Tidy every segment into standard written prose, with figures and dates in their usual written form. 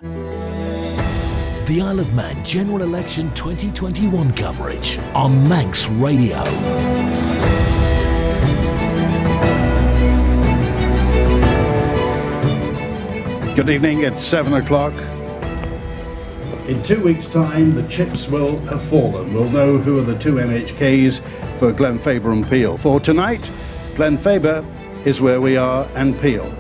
The Isle of Man General Election 2021 coverage on Manx Radio. Good evening, it's 7 o'clock. In 2 weeks' time, the chips will have fallen. We'll know who are the two MHKs for Glenfaba and Peel. For tonight, Glenfaba is where we are and Peel.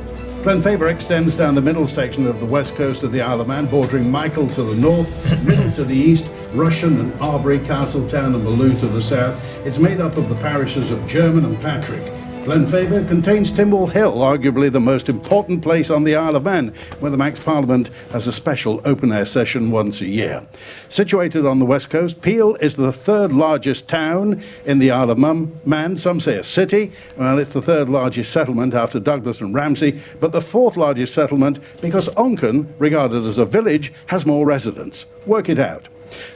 Glenfaba extends down the middle section of the west coast of the Isle of Man, bordering Michael to the north, Middle to the east, Rushen and Arbury, Castletown and Maloo to the south. It's made up of the parishes of German and Patrick. Glenfaba contains Timble Hill, arguably the most important place on the Isle of Man, where the Manx Parliament has a special open-air session once a year. Situated on the west coast, Peel is the third largest town in the Isle of Man. Some say a city. Well, it's the third largest settlement after Douglas and Ramsey, but the fourth largest settlement because Onchan, regarded as a village, has more residents. Work it out.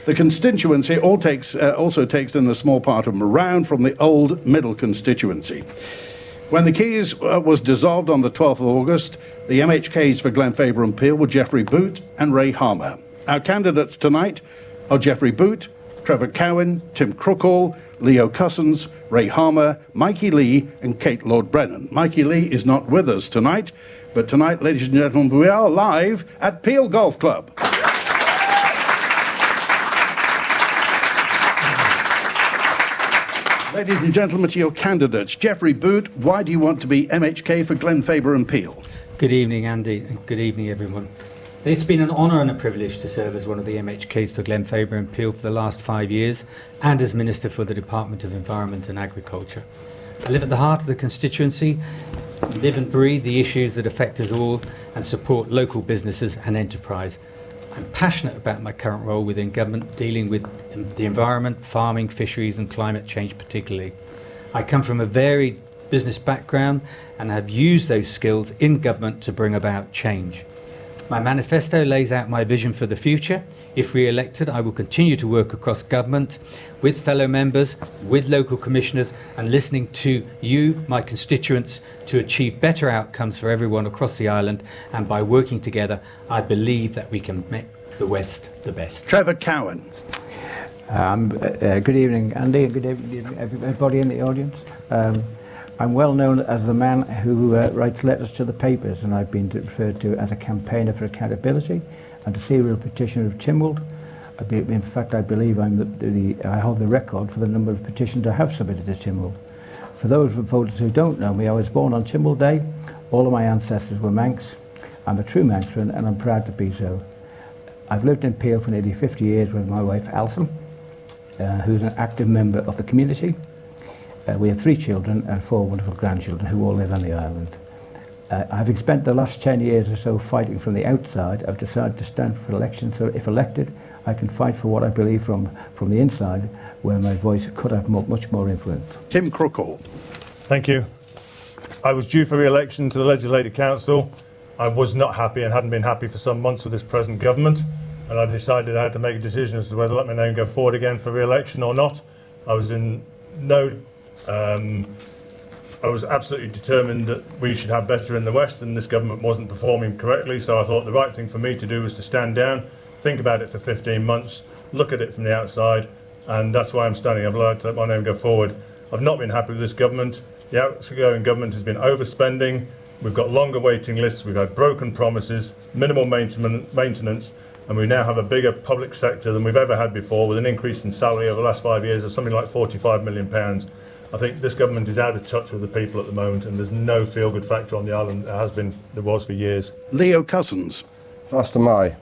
The constituency also takes in a small part of Marown from the old Middle constituency. When the Keys was dissolved on the 12th of August, the MHKs for Glenfaba and Peel were Geoffrey Boot and Ray Harmer. Our candidates tonight are Geoffrey Boot, Trevor Cowin, Tim Crookall, Leo Cussons, Ray Harmer, Mikey Lee and Kate Lord-Brennan. Mikey Lee is not with us tonight, but tonight, ladies and gentlemen, we are live at Peel Golf Club. Ladies and gentlemen, to your candidates. Geoffrey Boot, why do you want to be MHK for Glenfaba and Peel? Good evening, Andy, and good evening, everyone. It's been an honour and a privilege to serve as one of the MHKs for Glenfaba and Peel for the last 5 years, and as Minister for the Department of Environment and Agriculture. I live at the heart of the constituency, live and breathe the issues that affect us all, and support local businesses and enterprise. I'm passionate about my current role within government, dealing with the environment, farming, fisheries and climate change particularly. I come from a varied business background and have used those skills in government to bring about change. My manifesto lays out my vision for the future. If re-elected, I will continue to work across government, with fellow members, with local commissioners, and listening to you, my constituents, to achieve better outcomes for everyone across the island. And by working together, I believe that we can make the West the best. Trevor Cowin. Good evening, Andy, and good evening, everybody in the audience. I'm well known as the man who writes letters to the papers, and I've been referred to as a campaigner for accountability and a serial petitioner of Tynwald. In fact, I believe I hold the record for the number of petitions I have submitted to Tynwald. For those voters who don't know me, I was born on Tynwald Day. All of my ancestors were Manx. I'm a true Manxman, and I'm proud to be so. I've lived in Peel for nearly 50 years with my wife, Alison, who's an active member of the community. We have 3 children and 4 wonderful grandchildren who all live on the island. Having spent the last 10 years or so fighting from the outside, I've decided to stand for election so if elected, I can fight for what I believe from the inside, where my voice could have much more influence. Tim Crookall. Thank you. I was due for re-election to the Legislative Council. I was not happy and hadn't been happy for some months with this present government, and I decided I had to make a decision as to whether to let my name go forward again for re-election or not. I was I was absolutely determined that we should have better in the West, and this government wasn't performing correctly, so I thought the right thing for me to do was to stand down, think about it for 15 months, look at it from the outside, and that's why I'm standing. I'd like to let my name go forward. I've not been happy with this government. The outgoing government has been overspending. We've got longer waiting lists, we've had broken promises, minimal maintenance, and we now have a bigger public sector than we've ever had before, with an increase in salary over the last 5 years of something like £45 million. I think this government is out of touch with the people at the moment, and there's no feel-good factor on the island. There was for years. Leo Cussons. First am I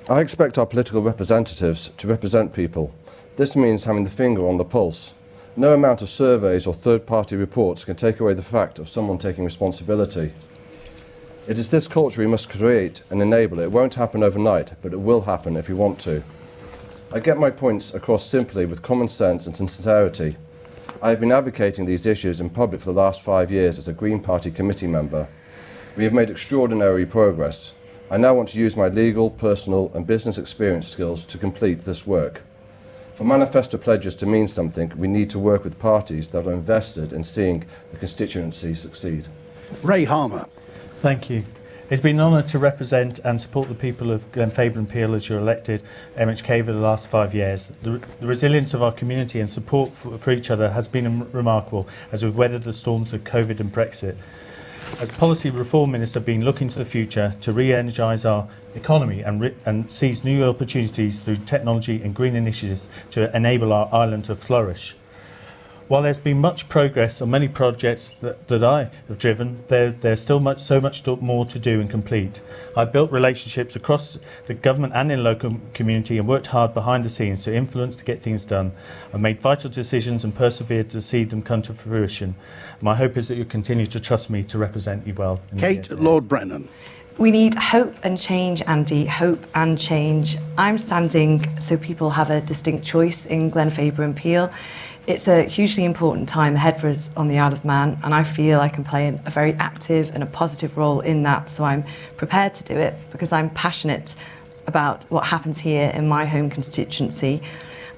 expect our political representatives to represent people. This means having the finger on the pulse. No amount of surveys or third-party reports can take away the fact of someone taking responsibility. It is this culture we must create and enable. It won't happen overnight, but it will happen if we want to. I get my points across simply with common sense and sincerity. I have been advocating these issues in public for the last 5 years as a Green Party committee member. We have made extraordinary progress. I now want to use my legal, personal and business experience skills to complete this work. For manifesto pledges to mean something, we need to work with parties that are invested in seeing the constituency succeed. Ray Harmer. Thank you. It's been an honour to represent and support the people of Glenfaba and Peel as your elected MHK over the last 5 years. The resilience of our community and support for each other has been remarkable as we've weathered the storms of COVID and Brexit. As Policy Reform Minister, I've been looking to the future to re-energise our economy and seize new opportunities through technology and green initiatives to enable our island to flourish. While there's been much progress on many projects that I have driven, there's still so much more to do and complete. I've built relationships across the government and in local community and worked hard behind the scenes to influence to get things done. I've made vital decisions and persevered to see them come to fruition. My hope is that you'll continue to trust me to represent you well. Kate Lord-Brennan. We need hope and change, Andy, hope and change. I'm standing so people have a distinct choice in Glenfaba and Peel. It's a hugely important time ahead for us on the Isle of Man, and I feel I can play a very active and a positive role in that, so I'm prepared to do it because I'm passionate about what happens here in my home constituency.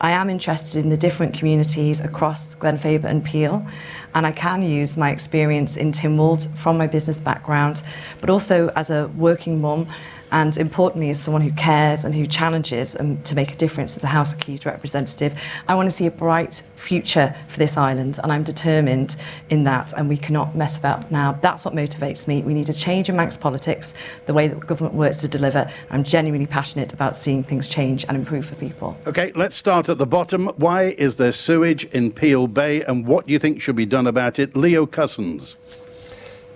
I am interested in the different communities across Glenfaba and Peel, and I can use my experience in Tynwald from my business background, but also as a working mum, and importantly as someone who cares and who challenges and to make a difference as a House of Keys representative. I want to see a bright future for this island, and I'm determined in that, and we cannot mess about now. That's what motivates me. We need a change in Manx politics, the way that government works to deliver. I'm genuinely passionate about seeing things change and improve for people. OK, let's start at the bottom. Why is there sewage in Peel Bay, and what do you think should be done about it? Leo Cussons.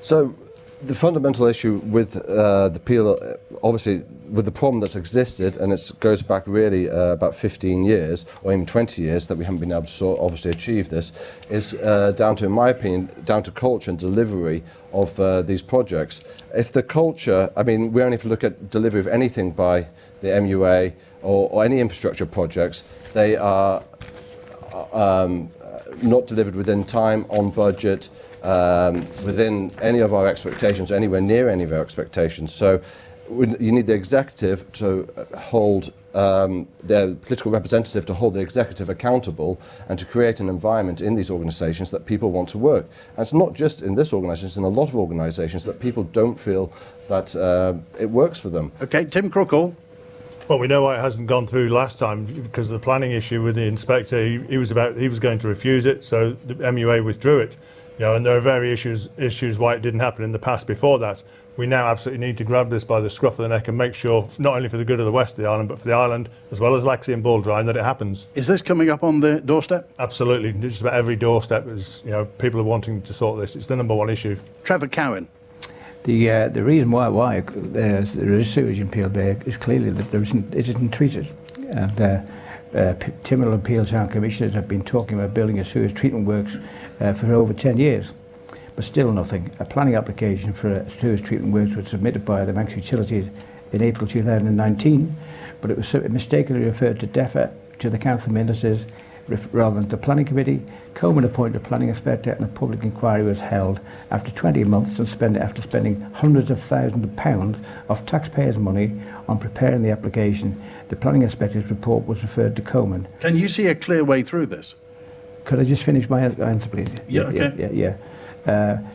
So, the fundamental issue with the Peel, obviously, with the problem that's existed, and it goes back really about 15 years, or even 20 years, that we haven't been able to obviously achieve this, is down to, in my opinion, down to culture and delivery of these projects. If the culture, I mean, we only have to look at delivery of anything by the MUA or any infrastructure projects, they are not delivered within time, on budget, within any of our expectations, anywhere near any of our expectations. So you need the executive to hold their political representative to hold the executive accountable and to create an environment in these organisations that people want to work. And it's not just in this organisation, it's in a lot of organisations that people don't feel that it works for them. OK, Tim Crookall. Well, we know why it hasn't gone through last time, because of the planning issue with the inspector. He was going to refuse it, so the MUA withdrew it. You know, and there are various issues why it didn't happen in the past before that. We now absolutely need to grab this by the scruff of the neck and make sure, not only for the good of the west of the island, but for the island, as well as Laxey and Baldrine, that it happens. Is this coming up on the doorstep? Absolutely. Just about every doorstep is, you know, people are wanting to sort this. It's the number one issue. Trevor Cowin. The reason why there is sewage in Peel Bay is clearly that it isn't treated. And Tynwald and Peel Town Commissioners have been talking about building a sewage treatment works for over 10 years, but still nothing. A planning application for a sewage treatment works was submitted by the Manx Utilities in April 2019, but it was mistakenly referred to DEFA to the Council Ministers rather than the Planning Committee. Cowin appointed a planning inspector and a public inquiry was held after 20 months and after spending hundreds of thousands of pounds of taxpayers' money on preparing the application. The planning inspector's report was referred to Cowin. Can you see a clear way through this? Could I just finish my answer, please? Yeah, okay.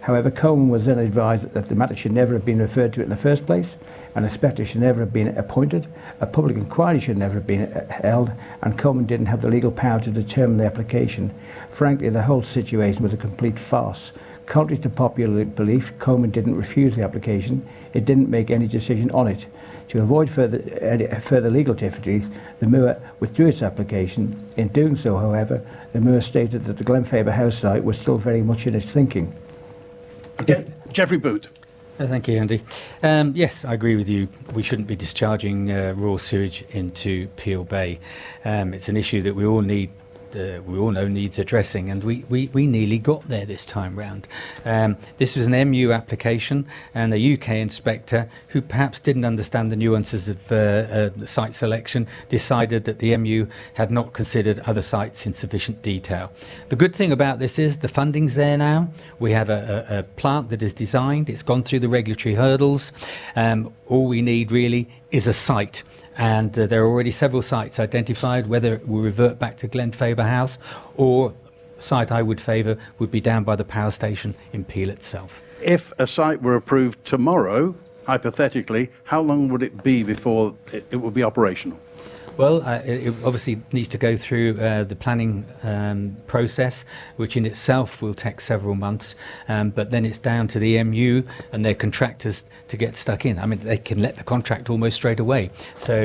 However, Cowin was then advised that the matter should never have been referred to it in the first place. An inspector should never have been appointed, a public inquiry should never have been held, and Cowin didn't have the legal power to determine the application. Frankly, the whole situation was a complete farce. Contrary to popular belief, Cowin didn't refuse the application, it didn't make any decision on it. To avoid further legal difficulties, the MUA withdrew its application. In doing so, however, the MUA stated that the Glenfaba house site was still very much in its thinking. Okay. Geoffrey Boot. Thank you, Andy. Yes, I agree with you. We shouldn't be discharging raw sewage into Peel Bay. It's an issue that we all know needs addressing, and we nearly got there this time round. This was an MU application, and a UK inspector who perhaps didn't understand the nuances of site selection decided that the MU had not considered other sites in sufficient detail. The good thing about this is the funding's there now. We have a plant that is designed, it's gone through the regulatory hurdles. All we need really is a site. And there are already several sites identified, whether it will revert back to Glenfaba House or site I would favour would be down by the power station in Peel itself. If a site were approved tomorrow, hypothetically, how long would it be before it would be operational? Well, it obviously needs to go through the planning process, which in itself will take several months, but then it's down to the MU and their contractors to get stuck in. I mean, they can let the contract almost straight away, so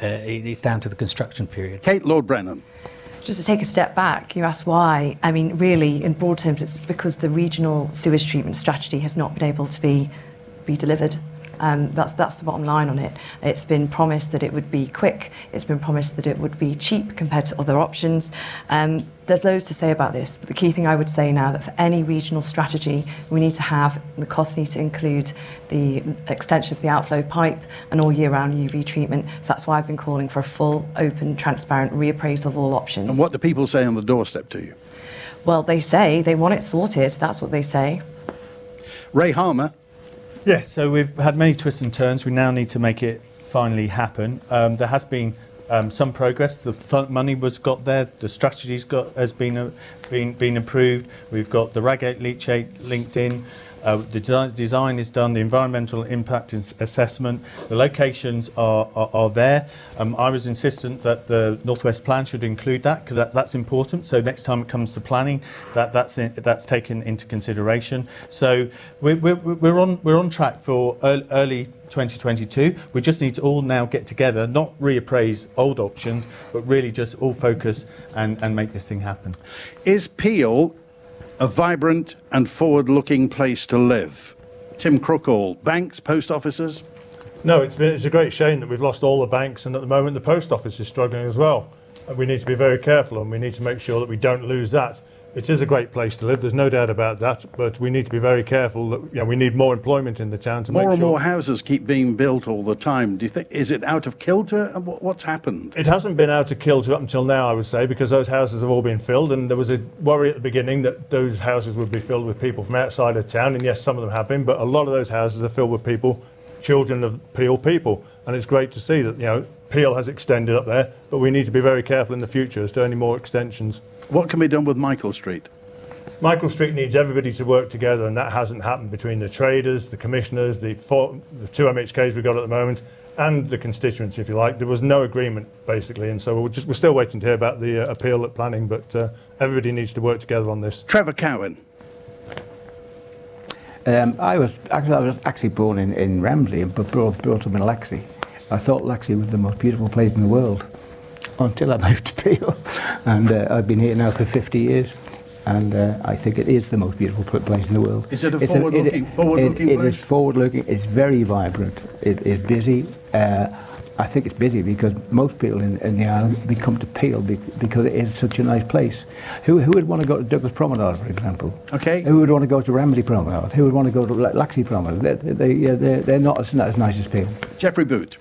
it's down to the construction period. Kate Lord-Brennan. Just to take a step back, you asked why. I mean, really, in broad terms, it's because the regional sewage treatment strategy has not been able to be delivered. That's the bottom line on it. It's been promised that it would be quick. It's been promised that it would be cheap compared to other options. There's loads to say about this, but the key thing I would say now that for any regional strategy, we need to have, the costs need to include the extension of the outflow pipe and all year round UV treatment. So that's why I've been calling for a full, open, transparent reappraisal of all options. And what do people say on the doorstep to you? Well, they say they want it sorted. That's what they say. Ray Harmer. Yes, so we've had many twists and turns. We now need to make it finally happen. There has been some progress. The money was got there. The strategy's has been approved. We've got the RAG8 leachate linked in. The design is done. The environmental impact assessment. The locations are there. I was insistent that the Northwest Plan should include that because that's important. So next time it comes to planning, that's taken into consideration. So we're on track for early 2022. We just need to all now get together, not reappraise old options, but really just all focus and make this thing happen. Is Peel a vibrant and forward-looking place to live? Tim Crookall, banks, post offices? No, it's a great shame that we've lost all the banks, and at the moment the post office is struggling as well. And we need to be very careful, and we need to make sure that we don't lose that. It is a great place to live, there's no doubt about that, but we need to be very careful that we need more employment in the town to make sure. More and more houses keep being built all the time. Do you think, is it out of kilter? What's happened? It hasn't been out of kilter up until now, I would say, because those houses have all been filled, and there was a worry at the beginning that those houses would be filled with people from outside of town, and yes, some of them have been, but a lot of those houses are filled with people, children of Peel people, and it's great to see that, Peel has extended up there, but we need to be very careful in the future as to any more extensions. What can be done with Michael Street? Michael Street needs everybody to work together, and that hasn't happened between the traders, the commissioners, the two MHKs we've got at the moment, and the constituency, if you like. There was no agreement, basically, and so we're still waiting to hear about the appeal at planning, but everybody needs to work together on this. Trevor Cowin. I was actually born in Ramsey, but brought up in Laxey. I thought Laxey was the most beautiful place in the world until I moved to Peel, and I've been here now for 50 years. And I think it is the most beautiful place in the world. Is it a forward-looking place? It is forward-looking. It's very vibrant. It is busy. I think it's busy because most people in the island they come to Peel because it is such a nice place. Who would want to go to Douglas Promenade, for example? Okay. Who would want to go to Ramsey Promenade? Who would want to go to Laxey Promenade? They're not as nice as Peel. Geoffrey Boot.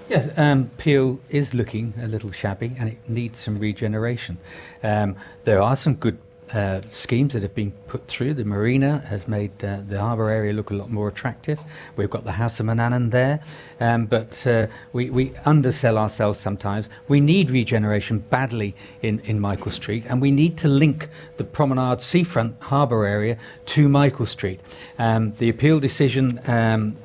Yes, Peel is looking a little shabby and it needs some regeneration. There are some good schemes that have been put through. The marina has made the harbour area look a lot more attractive. We've got the House of Manannan there, but we undersell ourselves sometimes. We need regeneration badly in Michael Street, and we need to link the promenade seafront harbour area to Michael Street. The appeal decision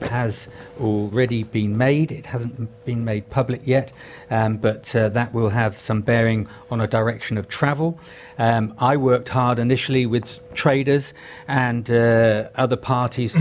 has already been made. It hasn't been made public yet, but that will have some bearing on a direction of travel. I worked hard initially with traders and other parties,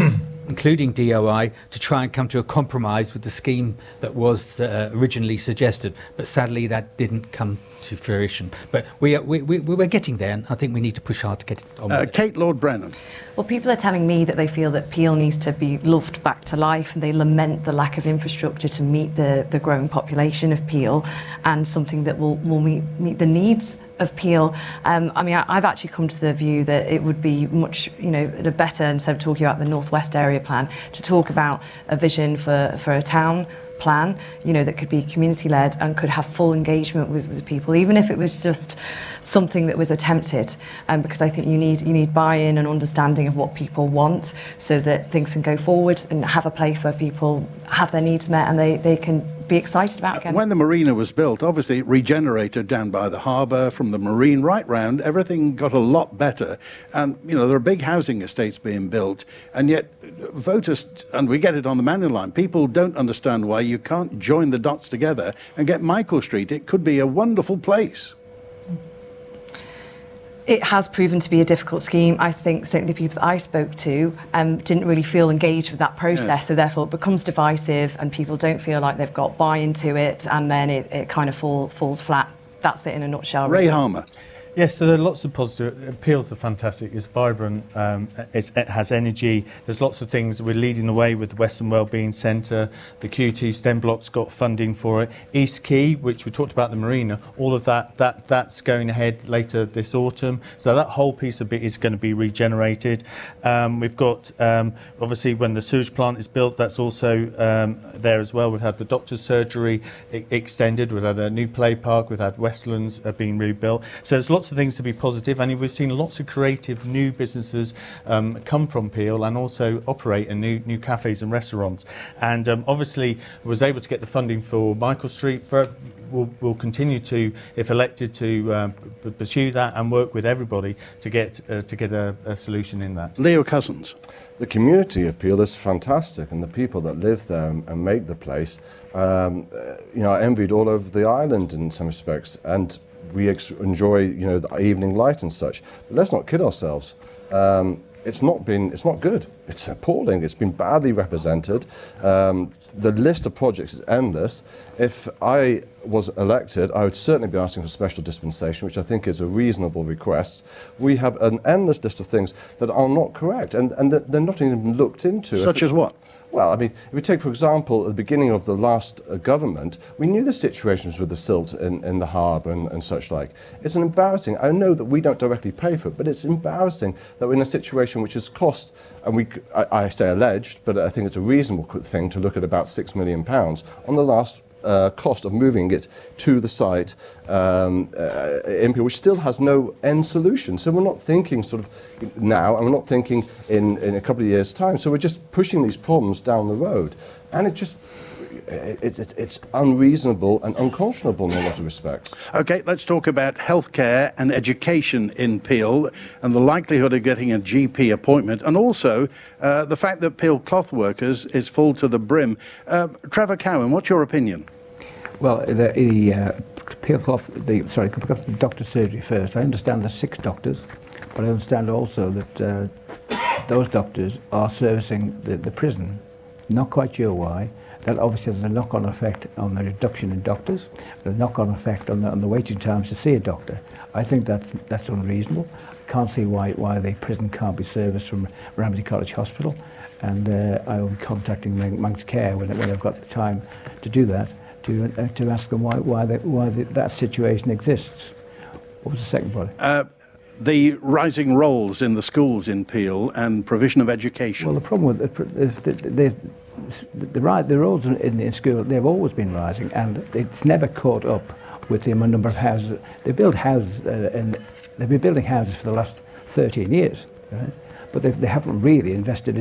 including DOI, to try and come to a compromise with the scheme that was originally suggested. But sadly, that didn't come to fruition. But we're getting there, and I think we need to push hard to get it on with it. Kate Lord-Brennan. Well, people are telling me that they feel that Peel needs to be loved back to life, and they lament the lack of infrastructure to meet the growing population of Peel, and something that will meet the needs of Peel. I mean, I've actually come to the view that it would be much, better, instead of talking about the Northwest Area Plan, to talk about a vision for a town plan, that could be community-led and could have full engagement with people, even if it was just something that was attempted. Because I think you need buy-in and understanding of what people want, so that things can go forward and have a place where people have their needs met and they can be excited about again. When the marina was built, obviously it regenerated down by the harbour, from the marine right round. Everything got a lot better. And, you know, there are big housing estates being built. And yet voters, and we get it on the Manor Line, people don't understand why you can't join the dots together and get Michael Street. It could be a wonderful place. It has proven to be a difficult scheme. I think certainly the people that I spoke to didn't really feel engaged with that process, Yes. so therefore it becomes divisive and people don't feel like they've got buy-in to it, and then it kind of falls flat. That's it in a nutshell. Ray really. Harmer. Yes, so there are lots of positive. Peel's are fantastic. It's vibrant. It has energy. There's lots of things. We're leading the way with the Western Wellbeing Centre. The Q2 STEM block's got funding for it. East Quay, which we talked about the marina, all of that's going ahead later this autumn. So that whole piece of it is going to be regenerated. We've got obviously when the sewage plant is built, that's also there as well. We've had the doctor's surgery extended. We've had a new play park. We've had Westlands being rebuilt. So there's lots of things to be positive, and we've seen lots of creative new businesses come from Peel and also operate in new cafes and restaurants. And obviously was able to get the funding for Michael Street. We'll continue to, if elected, to pursue that and work with everybody to get a solution in that. Leo Cussons. The community appeal is fantastic, and the people that live there and make the place, you know, are envied all over the island in some respects, and we enjoy, you know, the evening light and such. But let's not kid ourselves. It's not good. It's appalling. It's been badly represented. The list of projects is endless. If I was elected, I would certainly be asking for special dispensation, which I think is a reasonable request. We have an endless list of things that are not correct, and they're not even looked into. Such as what? Well, I mean, if we take, for example, at the beginning of the last government, we knew the situations with the silt in the harbour and such like. It's an embarrassing. I know that we don't directly pay for it, but it's embarrassing that we're in a situation which has cost, and I say alleged, but I think it's a reasonable thing to look at about £6 million on the last cost of moving it to the site in Peel, which still has no end solution. So we're not thinking sort of now, and we're not thinking in a couple of years' time. So we're just pushing these problems down the road, and it's unreasonable and unconscionable in a lot of respects. Okay, let's talk about healthcare and education in Peel and the likelihood of getting a GP appointment, and also the fact that Peel Cloth Workers is full to the brim. Trevor Cowin, what's your opinion? Well, the Peel Cloth, the doctor's surgery first. I understand there's 6 doctors, but I understand also that those doctors are servicing the prison. Not quite sure why. That obviously has a knock-on effect on the reduction in doctors, and a knock-on effect on the waiting times to see a doctor. I think that's unreasonable. I can't see why the prison can't be serviced from Ramsey College Hospital, and I will be contacting Manx Care when I've got the time to do that, to ask them why that situation exists. What was the second part? The rising roles in the schools in Peel and provision of education. Well, the problem with the roles in school, they've always been rising, and it's never caught up with the number of houses. They build houses, and they've been building houses for the last 13 years, right? But they haven't really invested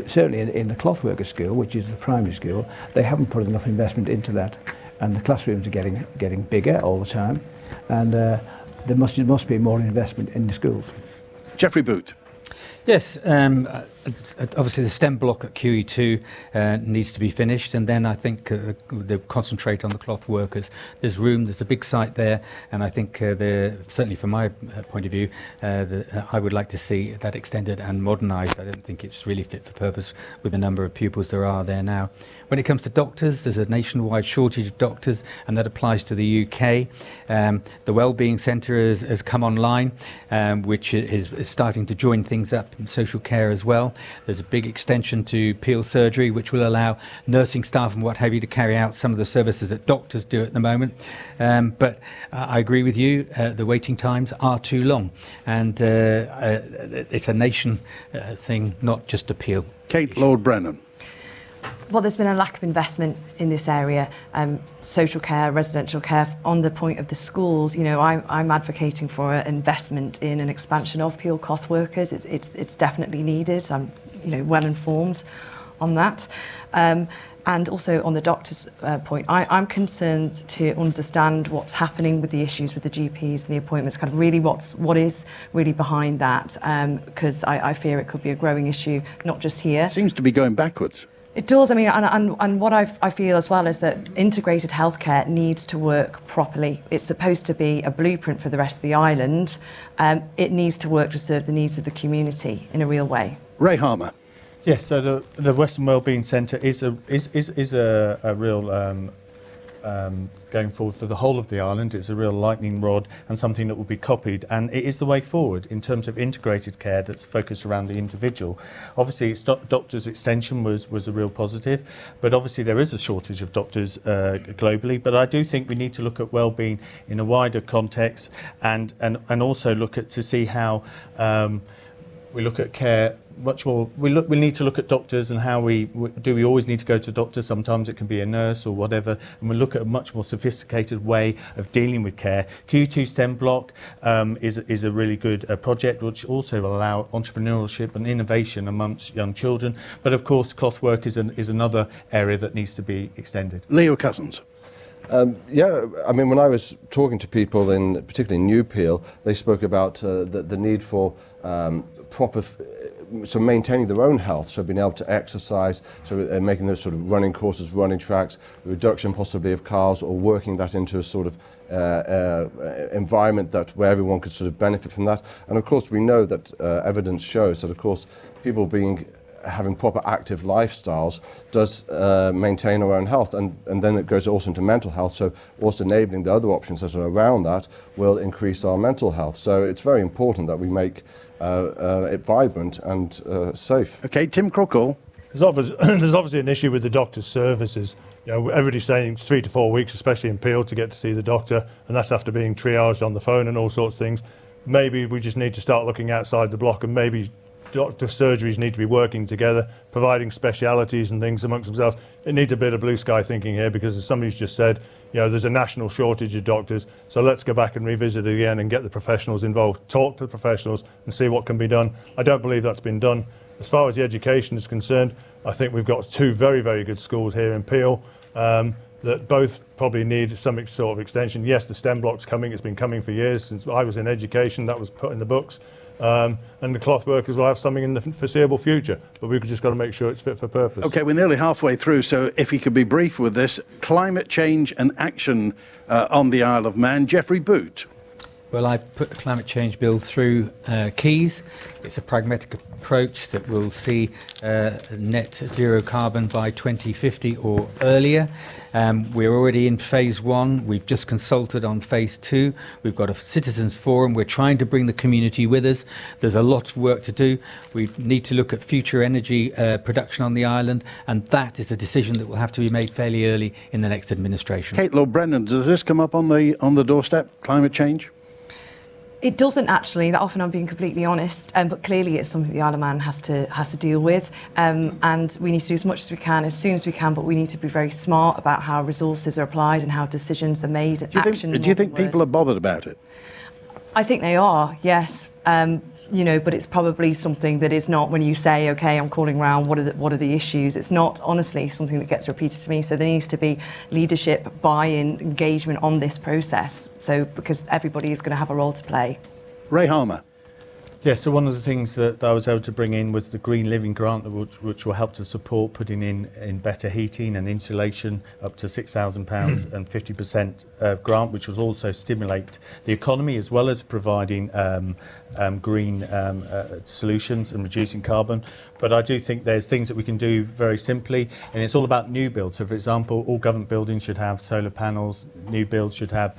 certainly in the clothworker school, which is the primary school. They haven't put enough investment into that, and the classrooms are getting bigger all the time, and there must be more investment in the schools. Geoffrey Boot. Yes, obviously the STEM block at QE2 needs to be finished, and then I think they concentrate on the cloth workers. There's a big site there, and I think certainly from my point of view, I would like to see that extended and modernised. I don't think it's really fit for purpose with the number of pupils there are there now. When it comes to doctors, there's a nationwide shortage of doctors, and that applies to the UK. The Wellbeing Centre has come online, which is starting to join things up in social care as well. There's a big extension to Peel Surgery, which will allow nursing staff and what have you to carry out some of the services that doctors do at the moment. But I agree with you, the waiting times are too long, and it's a nation thing, not just a Peel. Kate Lord-Brennan. Well, there's been a lack of investment in this area, social care, residential care. On the point of the schools, you know, I'm advocating for an investment in an expansion of Peel Cloth Workers. It's definitely needed. I'm, you know, well informed on that. And also on the doctor's point, I'm concerned to understand what's happening with the issues with the GPs and the appointments, kind of really what is really behind that, because I fear it could be a growing issue, not just here. Seems to be going backwards. It does. I mean, and what I feel as well is that integrated healthcare needs to work properly. It's supposed to be a blueprint for the rest of the island. It needs to work to serve the needs of the community in a real way. Ray Harmer. Yes, so the Western Wellbeing Centre is a real going forward for the whole of the island. It's a real lightning rod and something that will be copied, and it is the way forward in terms of integrated care that's focused around the individual. Obviously, doctors' extension was a real positive, but obviously there is a shortage of doctors globally. But I do think we need to look at wellbeing in a wider context, and also look at to see how we look at care much more. We need to look at doctors and how we always need to go to doctors. Sometimes it can be a nurse or whatever, and we look at a much more sophisticated way of dealing with care. Q2 STEM block is a really good project, which also will allow entrepreneurship and innovation amongst young children. But of course, cloth work is another area that needs to be extended. Leo Cussons. Yeah, I mean, when I was talking to people particularly in New Peel, they spoke about the need for proper, so maintaining their own health, so being able to exercise, so making those sort of running courses, running tracks, reduction possibly of cars, or working that into a sort of environment where everyone could sort of benefit from that. And of course we know that evidence shows that of course people having proper active lifestyles does maintain our own health, and then it goes also into mental health, so also enabling the other options that are around that will increase our mental health. So it's very important that we make it vibrant and safe. Okay, Tim Crookall. There's obviously an issue with the doctor's services. You know, everybody's saying 3 to 4 weeks, especially in Peel, to get to see the doctor, and that's after being triaged on the phone and all sorts of things. Maybe we just need to start looking outside the block, and maybe doctor surgeries need to be working together, providing specialities and things amongst themselves. It needs a bit of blue sky thinking here, because as somebody's just said, you know, there's a national shortage of doctors. So let's go back and revisit it again and get the professionals involved, talk to the professionals and see what can be done. I don't believe that's been done. As far as the education is concerned, I think we've got 2 very, very good schools here in Peel that both probably need some sort of extension. Yes, the STEM block's coming. It's been coming for years. Since I was in education, that was put in the books. And the cloth workers will have something in the foreseeable future, but we've just got to make sure it's fit for purpose. Okay, we're nearly halfway through, so if you could be brief with this. Climate change and action on the Isle of Man. Geoffrey Boot. Well, I put the climate change bill through Keys. It's a pragmatic approach that will see net zero carbon by 2050 or earlier. We're already in phase 1. We've just consulted on phase 2. We've got a citizens forum. We're trying to bring the community with us. There's a lot of work to do. We need to look at future energy production on the island, and that is a decision that will have to be made fairly early in the next administration. Kate Lord-Brennan, does this come up on the doorstep, climate change? It doesn't actually, that often I'm being completely honest, but clearly it's something the Isle of Man has to deal with, and we need to do as much as we can, as soon as we can, but we need to be very smart about how resources are applied and how decisions are made. Do you think people are bothered about it? I think they are, yes. You know, but it's probably something that is not, when you say, okay, I'm calling round, what are the issues? It's not, honestly, something that gets repeated to me. So there needs to be leadership, buy-in, engagement on this process. So, because everybody is going to have a role to play. Ray Harmer. Yeah, so one of the things that I was able to bring in was the Green Living Grant, which will help to support putting in better heating and insulation, up to £6,000 and 50% grant, which will also stimulate the economy, as well as providing green solutions and reducing carbon. But I do think there's things that we can do very simply, and it's all about new builds. So, for example, all government buildings should have solar panels, new builds should have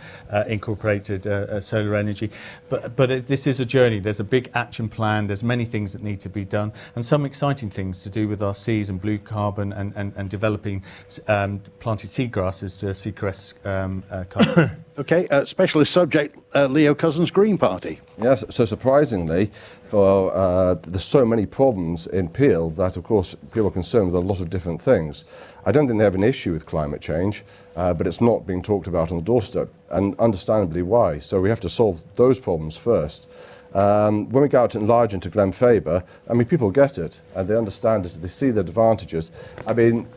incorporated solar energy. But this is a journey. There's a big action plan. There's many things that need to be done, and some exciting things to do with our seas and blue carbon, and developing planted seagrasses to sequester carbon. Okay, specialist subject, Leo Cussons, Green Party. Yes, so surprisingly, there's so many problems in Peel that, of course, people are concerned with a lot of different things. I don't think they have an issue with climate change, but it's not being talked about on the doorstep, and understandably why. So we have to solve those problems first. When we go out and enlarge into Glenfaber, I mean, people get it and they understand it, they see the advantages. I mean,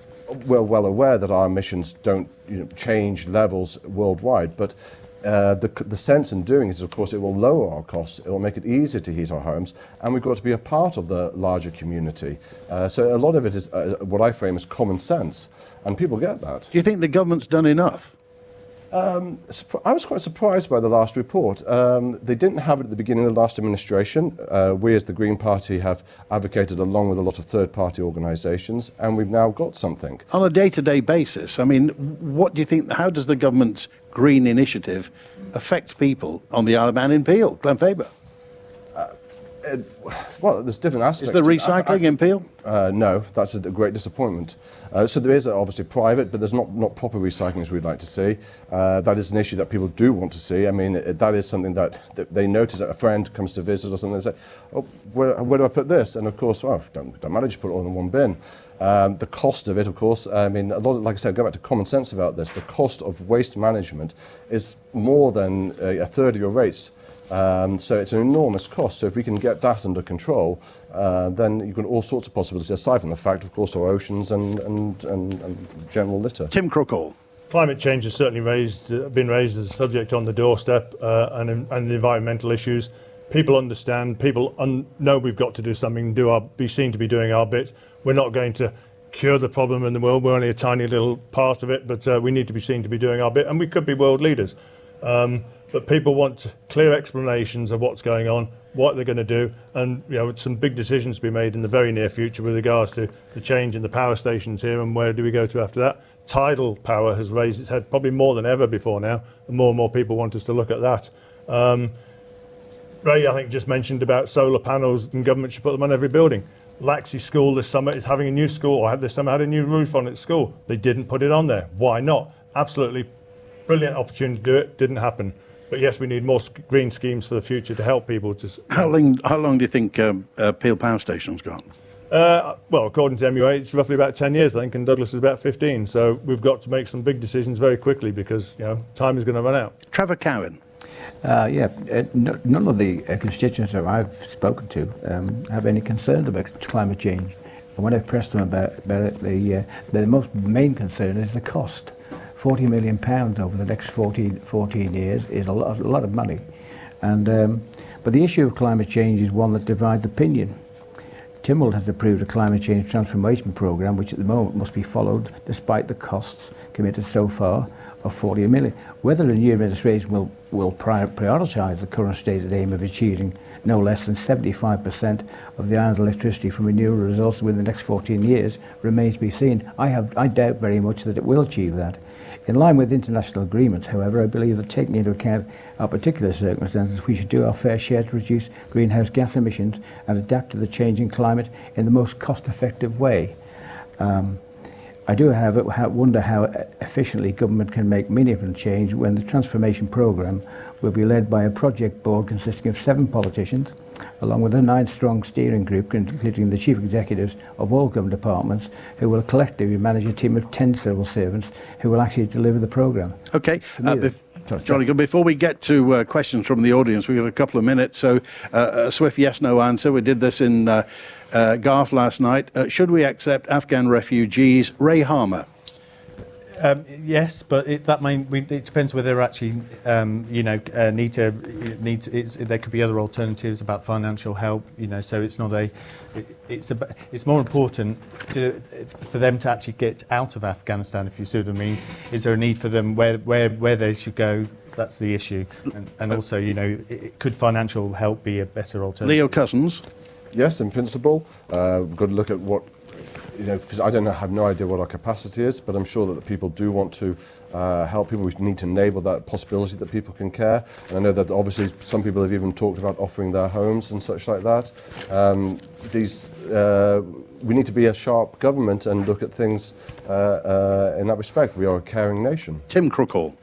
we're well aware that our emissions don't change levels worldwide, but the sense in doing it is, of course, it will lower our costs, it will make it easier to heat our homes, and we've got to be a part of the larger community. So a lot of it is what I frame as common sense, and people get that. Do you think the government's done enough? I was quite surprised by the last report. They didn't have it at the beginning of the last administration. We as the Green Party have advocated along with a lot of third-party organisations, and we've now got something. On a day-to-day basis, I mean, what do you think, how does the government's green initiative affect people on the Isle of Man in Peel, Glenfaber? Well, there's different aspects. Is there recycling in Peel? No, that's a great disappointment. So there is obviously private, but there's not proper recycling as we'd like to see. That is an issue that people do want to see. I mean, that is something that they notice that a friend comes to visit us and they say, oh, where do I put this? And of course, well, don't matter, just put it all in one bin. The cost of it, of course, I mean, a lot of, like I said, go back to common sense about this. The cost of waste management is more than a third of your rates. So it's an enormous cost. So if we can get that under control, then you've got all sorts of possibilities, aside from the fact, of course, our oceans and general litter. Tim Crookall. Climate change has certainly been raised as a subject on the doorstep, and the environmental issues. People understand, people know we've got to do something, be seen to be doing our bit. We're not going to cure the problem in the world, we're only a tiny little part of it, but we need to be seen to be doing our bit, and we could be world leaders. But people want clear explanations of what's going on, what they're going to do, and with some big decisions to be made in the very near future with regards to the change in the power stations here and where do we go to after that. Tidal power has raised its head probably more than ever before now, and more people want us to look at that. Ray, I think, just mentioned about solar panels, and government should put them on every building. Laxey School this summer is having a new school, or this summer had a new roof on its school. They didn't put it on there. Why not? Absolutely brilliant opportunity to do it, didn't happen. But yes, we need more green schemes for the future to help people. How long do you think Peel Power Station's got? Well, according to MUA, it's roughly about 10 years, I think, and Douglas is about 15. So we've got to make some big decisions very quickly because time is going to run out. Trevor Cowin. None of the constituents that I've spoken to have any concerns about climate change. And when I pressed them about it, the most main concern is the cost. £40 million over the next 14 years is a lot of money. And but the issue of climate change is one that divides opinion. Tynwald has approved a climate change transformation programme which at the moment must be followed despite the costs committed so far of 40 million. Whether the new administration will prioritise the current stated aim of achieving no less than 75% of the island's electricity from renewable resources within the next 14 years remains to be seen. I doubt very much that it will achieve that. In line with international agreements, however, I believe that taking into account our particular circumstances, we should do our fair share to reduce greenhouse gas emissions and adapt to the changing climate in the most cost-effective way. I do, however, wonder how efficiently government can make meaningful change when the transformation programme will be led by a project board consisting of 7 politicians, along with a 9-strong steering group, including the chief executives of all government departments, who will collectively manage a team of 10 civil servants who will actually deliver the programme. Okay. Johnny, before we get to questions from the audience, we've got a couple of minutes, so a swift yes-no answer. We did this in Garth last night. Should we accept Afghan refugees? Ray Harmer. Yes, but it depends whether they're actually, there could be other alternatives about financial help, so it's not it's more important for them to actually get out of Afghanistan, if you see what I mean. Is there a need for them where they should go? That's the issue. And also, could financial help be a better alternative? Leo Cussons. Yes, in principle. We've got to look at what, because I have no idea what our capacity is, but I'm sure that the people do want to help people. We need to enable that possibility that people can care. And I know that obviously some people have even talked about offering their homes and such like that. We need to be a sharp government and look at things in that respect. We are a caring nation. Tim Crookall.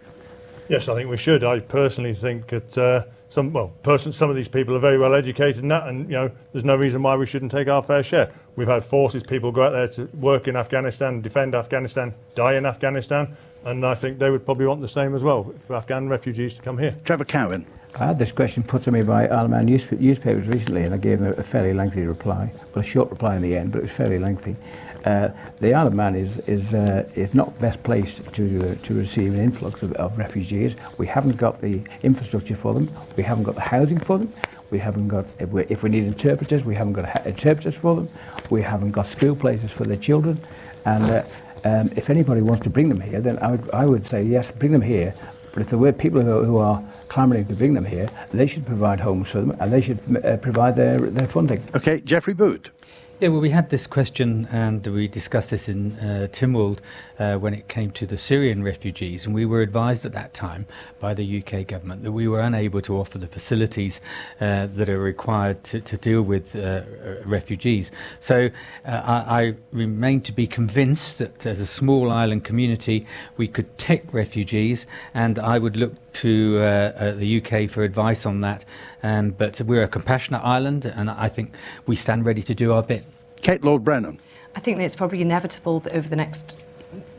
Yes, I think we should. I personally think that some of these people are very well educated in that, and there's no reason why we shouldn't take our fair share. We've had forces people go out there to work in Afghanistan, defend Afghanistan, die in Afghanistan, and I think they would probably want the same as well for Afghan refugees to come here. Trevor Cowin. I had this question put to me by Isle of Man newspapers recently, and I gave them a fairly lengthy reply. Well, a short reply in the end, but it was fairly lengthy. The Isle of Man is not best placed to receive an influx of refugees. We haven't got the infrastructure for them. We haven't got the housing for them. We haven't got, if we need interpreters, we haven't got interpreters for them. We haven't got school places for their children. And if anybody wants to bring them here, then I would say yes, bring them here. But if there were people who are clamouring to bring them here, they should provide homes for them, and they should provide their funding. Okay, Geoffrey Boot. Yeah, well, we had this question and we discussed this in Tynwald when it came to the Syrian refugees, and we were advised at that time by the UK government that we were unable to offer the facilities that are required to deal with refugees. So I remain to be convinced that as a small island community we could take refugees, and I would look to the UK for advice on that. But we're a compassionate island, and I think we stand ready to do our bit. Kate Lord-Brennan. I think that it's probably inevitable that over the next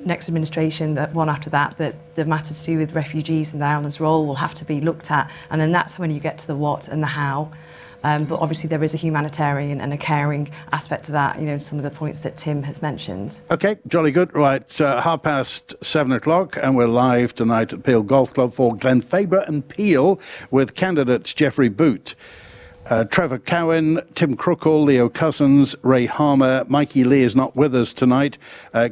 administration, that one after that the matter to do with refugees and the island's role will have to be looked at, and then that's when you get to the what and the how. But obviously there is a humanitarian and a caring aspect to that, you know, some of the points that Tim has mentioned. Okay, jolly good. Right, 7:30, and we're live tonight at Peel Golf Club for Glenfaba and Peel with candidates Geoffrey Boot, Trevor Cowin, Tim Crookall, Leo Cussons, Ray Harmer. Mikey Lee is not with us tonight.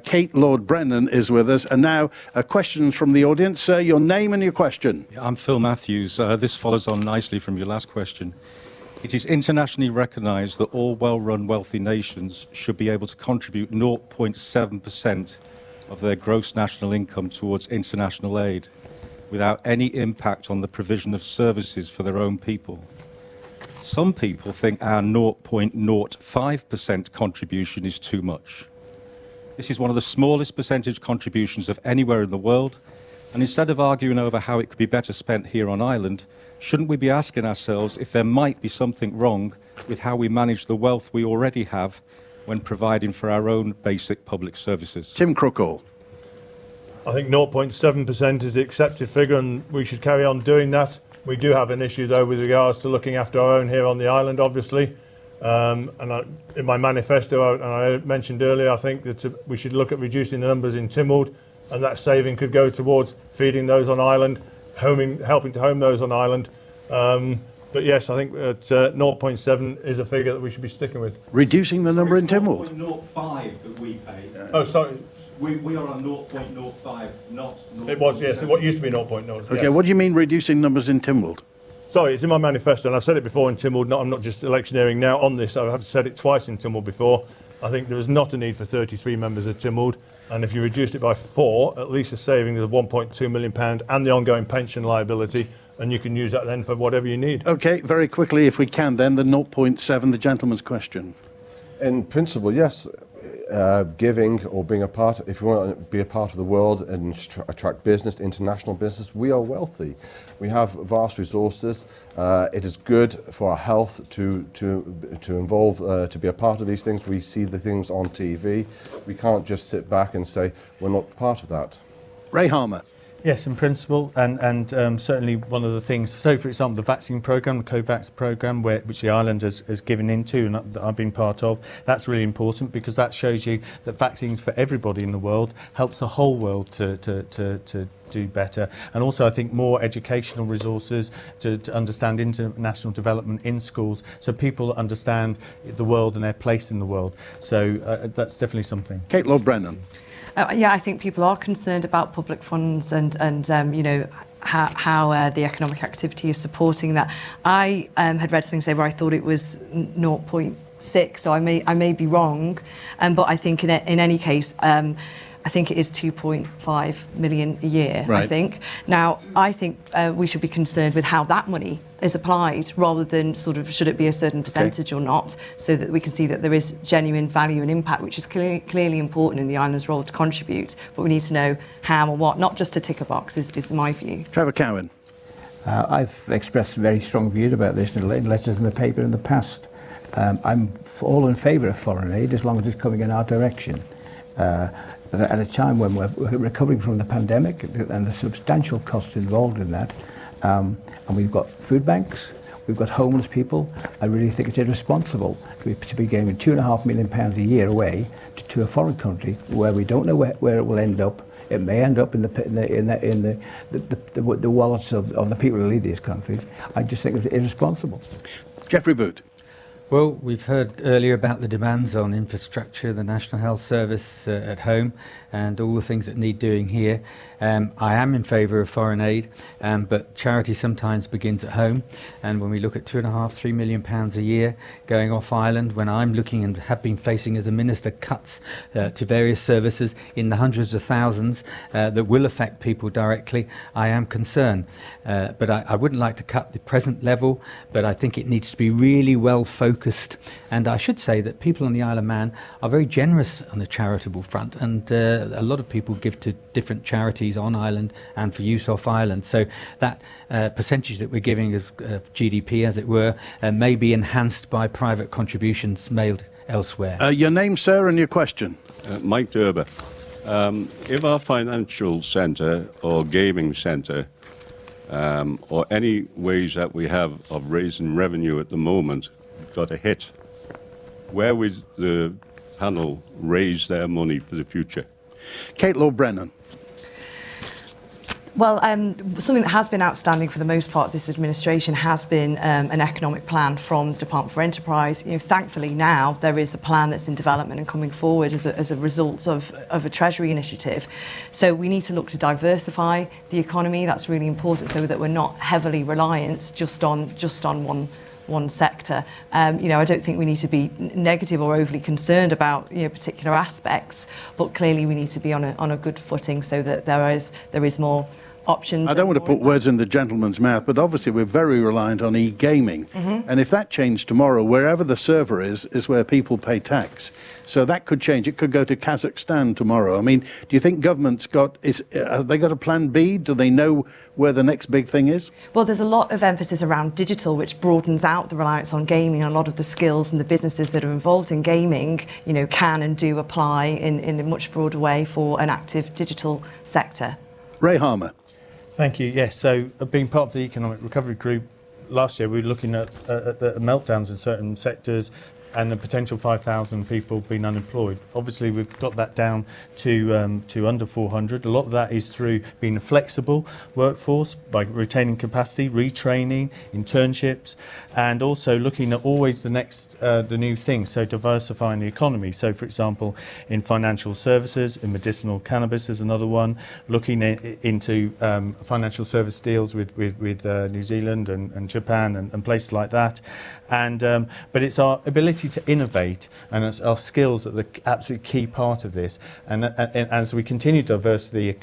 Kate Lord-Brennan is with us. And now questions from the audience. Your name and your question. I'm Phil Matthews. This follows on nicely from your last question. It is internationally recognised that all well-run wealthy nations should be able to contribute 0.7% of their gross national income towards international aid without any impact on the provision of services for their own people. Some people think our 0.05% contribution is too much. This is one of the smallest percentage contributions of anywhere in the world, and instead of arguing over how it could be better spent here on island, shouldn't we be asking ourselves if there might be something wrong with how we manage the wealth we already have when providing for our own basic public services? Tim Crookall. I think 0.7% is the accepted figure, and we should carry on doing that. We do have an issue, though, with regards to looking after our own here on the island, obviously. In my manifesto, and I mentioned earlier, I think that we should look at reducing the numbers in Tynwald, and that saving could go towards feeding those on island, helping to home those on island. But yes, I think that 0.7 is a figure that we should be sticking with. Reducing the number in Tynwald? 0.05 that we pay. Oh, sorry. We are on 0.05, not 0.7. It was, yes. What used to be 0.0. Okay, yes. what do you mean reducing numbers in Tynwald? Sorry, it's in my manifesto, and I've said it before in Tynwald. I'm not just electioneering now on this. I've said it twice in Tynwald before. I think there is not a need for 33 members of Tynwald, and if you reduced it by 4, at least a saving of £1.2 million and the ongoing pension liability, and you can use that then for whatever you need. Okay, very quickly, if we can, then the 0.7, the gentleman's question. In principle, yes. Giving or being a part, if we want to be a part of the world and attract business, international business, we are wealthy. We have vast resources. It is good for our health to involve, to be a part of these things. We see the things on TV. We can't just sit back and say we're not part of that. Ray Harmer. Yes, in principle, and certainly one of the things, so for example, the vaccine programme, the COVAX programme, which the island has given into and that I've been part of, that's really important because that shows you that vaccines for everybody in the world helps the whole world to do better. And also I think more educational resources to understand international development in schools so people understand the world and their place in the world. So that's definitely something. Kate Lord-Brennan. Yeah, I think people are concerned about public funds and you know, how the economic activity is supporting that. I had read something say where I thought it was 0.6, so I may be wrong, but I think in any case, I think it is 2.5 million a year, right. I think. Now, I think we should be concerned with how that money is applied rather than sort of should it be a certain percentage or not, so that we can see that there is genuine value and impact, which is clearly important in the island's role to contribute, but we need to know how and what, not just to tick a box, is my view. Trevor Cowin. I've expressed very strong views about this in letters in the paper in the past. I'm all in favour of foreign aid as long as it's coming in our direction. At a time when we're recovering from the pandemic and the substantial costs involved in that, And we've got food banks, we've got homeless people. I really think it's irresponsible to be giving £2.5 million a year away to a foreign country where we don't know where it will end up. It may end up in the wallets of the people who lead these countries. I just think it's irresponsible. Geoffrey Boot. Well, we've heard earlier about the demands on infrastructure, the National Health Service at home, and all the things that need doing here. I am in favour of foreign aid, but charity sometimes begins at home. And when we look at £2.5–3 million a year going off Ireland, when I'm looking and have been facing as a minister cuts to various services in the hundreds of thousands that will affect people directly, I am concerned. But I wouldn't like to cut the present level, but I think it needs to be really well focused. And I should say that people on the Isle of Man are very generous on the charitable front, and a lot of people give to different charities on Ireland and for use off Ireland. So that percentage that we're giving of GDP, as it were, may be enhanced by private contributions made elsewhere. Your name, sir, and your question. Mike Derber. If our financial centre or gaming centre or any ways that we have of raising revenue at the moment got a hit, where would the panel raise their money for the future? Kate Lord-Brennan. Well, something that has been outstanding for the most part of this administration has been an economic plan from the Department for Enterprise. You know, thankfully now there is a plan that's in development and coming forward as a result of a Treasury initiative. So we need to look to diversify the economy. That's really important, so that we're not heavily reliant just on one sector. You know, I don't think we need to be negative or overly concerned about, you know, particular aspects, but clearly we need to be on a good footing so that there is more options. I don't want to put words in the gentleman's mouth, but obviously we're very reliant on e-gaming. And if that changed tomorrow, wherever the server is where people pay tax. So that could change. It could go to Kazakhstan tomorrow. I mean, do you think government's have they got a plan B? Do they know where the next big thing is? Well, there's a lot of emphasis around digital, which broadens out the reliance on gaming, and a lot of the skills and the businesses that are involved in gaming, you know, can and do apply in a much broader way for an active digital sector. Ray Harmer. Thank you. Yes, so being part of the Economic Recovery Group, last year we were looking at the meltdowns in certain sectors and the potential 5,000 people being unemployed. Obviously, we've got that down to under 400. A lot of that is through being a flexible workforce, by retaining capacity, retraining, internships, and also looking at always the new things, so diversifying the economy. So, for example, in financial services, in medicinal cannabis is another one, looking into financial service deals with New Zealand and Japan and places like that. And but it's our ability to innovate, and it's our skills that are the absolute key part of this. And as we continue diversity,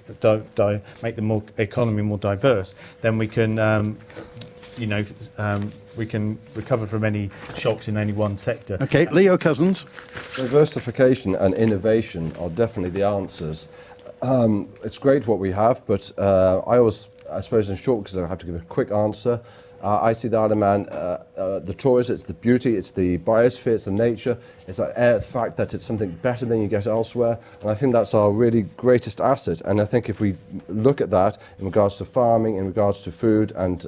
make the economy more diverse, then we can, we can recover from any shocks in any one sector. Okay, Leo Cussons. Diversification and innovation are definitely the answers. It's great what we have, but I suppose in short, because I have to give a quick answer, I see the Isle of Man, the tourism, it's the beauty, it's the biosphere, it's the nature, it's the fact that it's something better than you get elsewhere, and I think that's our really greatest asset. And I think if we look at that in regards to farming, in regards to food and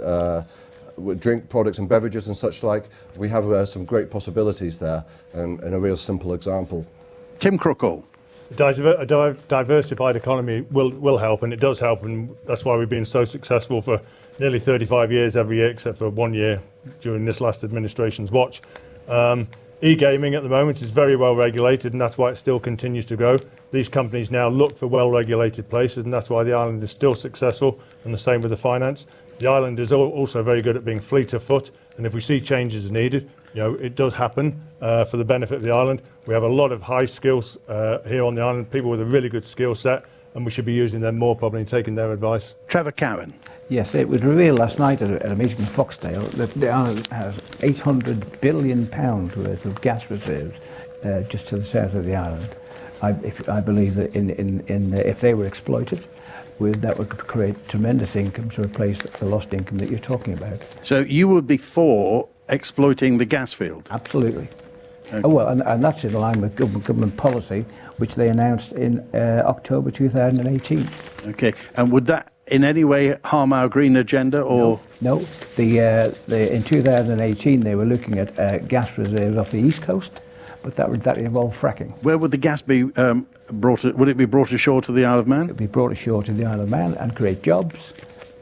drink products and beverages and such like, we have some great possibilities there, and a real simple example. Tim Crookall. A diversified economy will help, and it does help, and that's why we've been so successful for nearly 35 years every year, except for 1 year during this last administration's watch. E-gaming at the moment is very well regulated, and that's why it still continues to grow. These companies now look for well-regulated places, and that's why the island is still successful, and the same with the finance. The island is also very good at being fleet of foot, and if we see changes needed, you know, it does happen for the benefit of the island. We have a lot of high skills here on the island, people with a really good skill set, and we should be using them more probably and taking their advice. Trevor Cowin. Yes, it was revealed last night at a meeting in Foxdale that the island has £800 billion worth of gas reserves just to the south of the island. I believe that if they were exploited, that would create tremendous income to replace the lost income that you're talking about. So you would be for exploiting the gas field? Absolutely. Okay. Oh, well, and that's in line with government policy, which they announced in October 2018. Okay, and would that in any way harm our green agenda, or? No. In 2018 they were looking at gas reserves off the east coast, but that involved fracking. Where would the gas be brought? Would it be brought ashore to the Isle of Man? It would be brought ashore to the Isle of Man and create jobs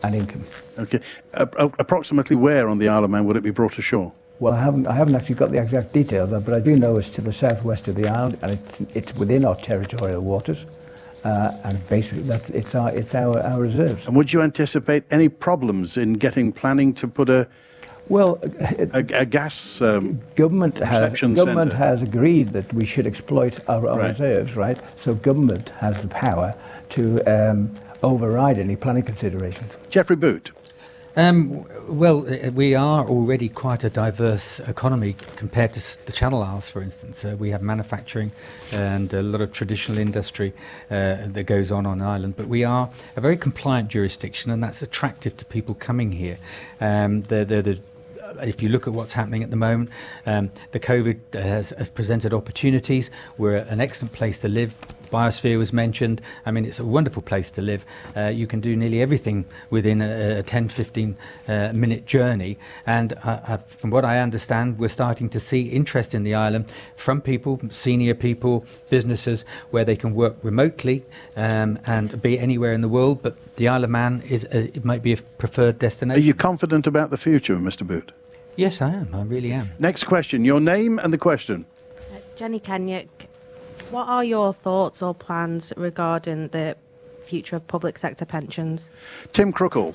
and income. Okay. Approximately where on the Isle of Man would it be brought ashore? Well, I haven't actually got the exact details, but I do know it's to the southwest of the island, and it's within our territorial waters, and basically it's our reserves. And would you anticipate any problems in getting planning to put a gas government centre? has agreed that we should exploit our reserves, right? So government has the power to override any planning considerations. Geoffrey Boot. Well, we are already quite a diverse economy compared to the Channel Isles, for instance. We have manufacturing and a lot of traditional industry that goes on the island, but we are a very compliant jurisdiction, and that's attractive to people coming here. If you look at what's happening at the moment, the COVID has presented opportunities. We're an excellent place to live. Biosphere was mentioned. I mean, it's a wonderful place to live. You can do nearly everything within a 10-15 minute journey. And from what I understand, we're starting to see interest in the island from people, senior people, businesses, where they can work remotely and be anywhere in the world. But the Isle of Man it might be a preferred destination. Are you confident about the future, Mr. Boot? Yes, I am. I really am. Next question. Your name and the question. It's Jenny Kenyuk. What are your thoughts or plans regarding the future of public sector pensions? Tim Crookall.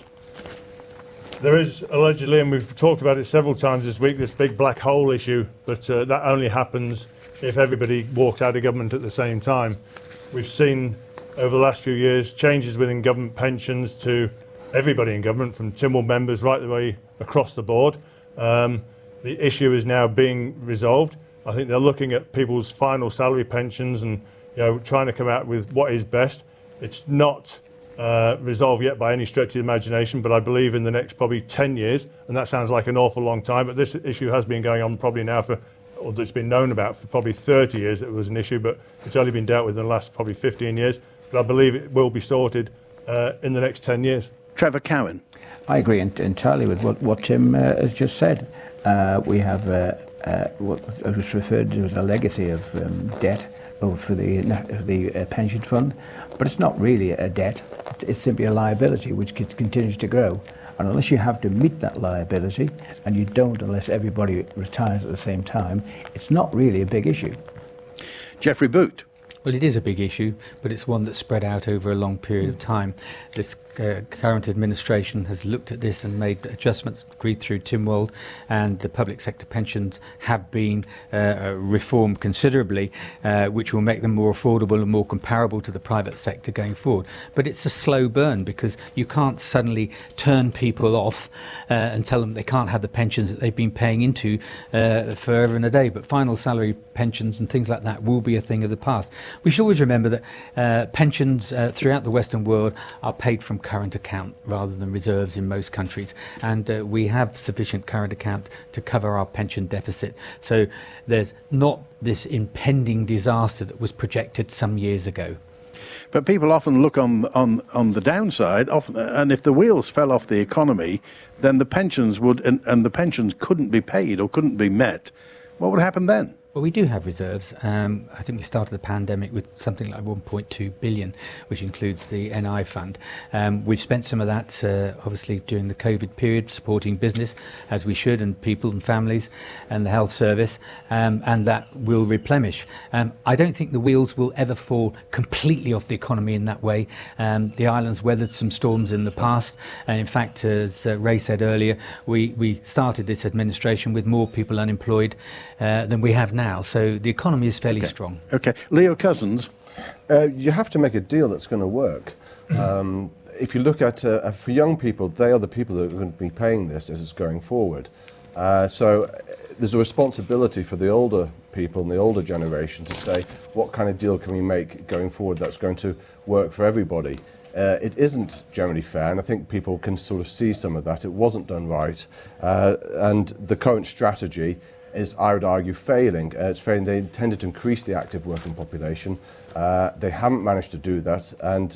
There is allegedly, and we've talked about it several times this week, this big black hole issue, but that only happens if everybody walks out of government at the same time. We've seen over the last few years changes within government pensions to everybody in government, from Tynwald members right the way across the board. The issue is now being resolved. I think they're looking at people's final salary pensions and trying to come out with what is best. It's not resolved yet by any stretch of the imagination, but I believe in the next probably 10 years, and that sounds like an awful long time, but this issue has been going on probably now or it's been known about for probably 30 years that it was an issue, but it's only been dealt with in the last probably 15 years. But I believe it will be sorted in the next 10 years. Trevor Cowin. I agree entirely with what Tim has just said. We have what was referred to as a legacy of debt for the pension fund, but it's not really a debt. It's simply a liability which continues to grow. And unless you have to meet that liability, and you don't unless everybody retires at the same time, it's not really a big issue. Geoffrey Boot. Well, it is a big issue, but it's one that's spread out over a long period of time. This current administration has looked at this and made adjustments agreed through Tynwald, and the public sector pensions have been reformed considerably, which will make them more affordable and more comparable to the private sector going forward. But it's a slow burn, because you can't suddenly turn people off and tell them they can't have the pensions that they've been paying into forever and a day. But final salary pensions and things like that will be a thing of the past. We should always remember that pensions throughout the Western world are paid from current account rather than reserves in most countries, and we have sufficient current account to cover our pension deficit. So there's not this impending disaster that was projected some years ago. But people often look on the downside, and if the wheels fell off the economy, then the pensions would, and the pensions couldn't be paid or couldn't be met. What would happen then? Well, we do have reserves. I think we started the pandemic with something like 1.2 billion, which includes the NI fund. We've spent some of that, obviously, during the COVID period, supporting business, as we should, and people and families, and the health service, and that will replenish. I don't think the wheels will ever fall completely off the economy in that way. The island's weathered some storms in the past, and in fact, as Ray said earlier, we started this administration with more people unemployed than we have now. So the economy is fairly strong. Okay. Leo Cussons. You have to make a deal that's going to work. If you look at, for young people, they are the people that are going to be paying this as it's going forward. So there's a responsibility for the older people and the older generation to say, what kind of deal can we make going forward that's going to work for everybody? It isn't generally fair, and I think people can sort of see some of that. It wasn't done right, and the current strategy is, I would argue, failing. It's failing. They intended to increase the active working population. They haven't managed to do that, and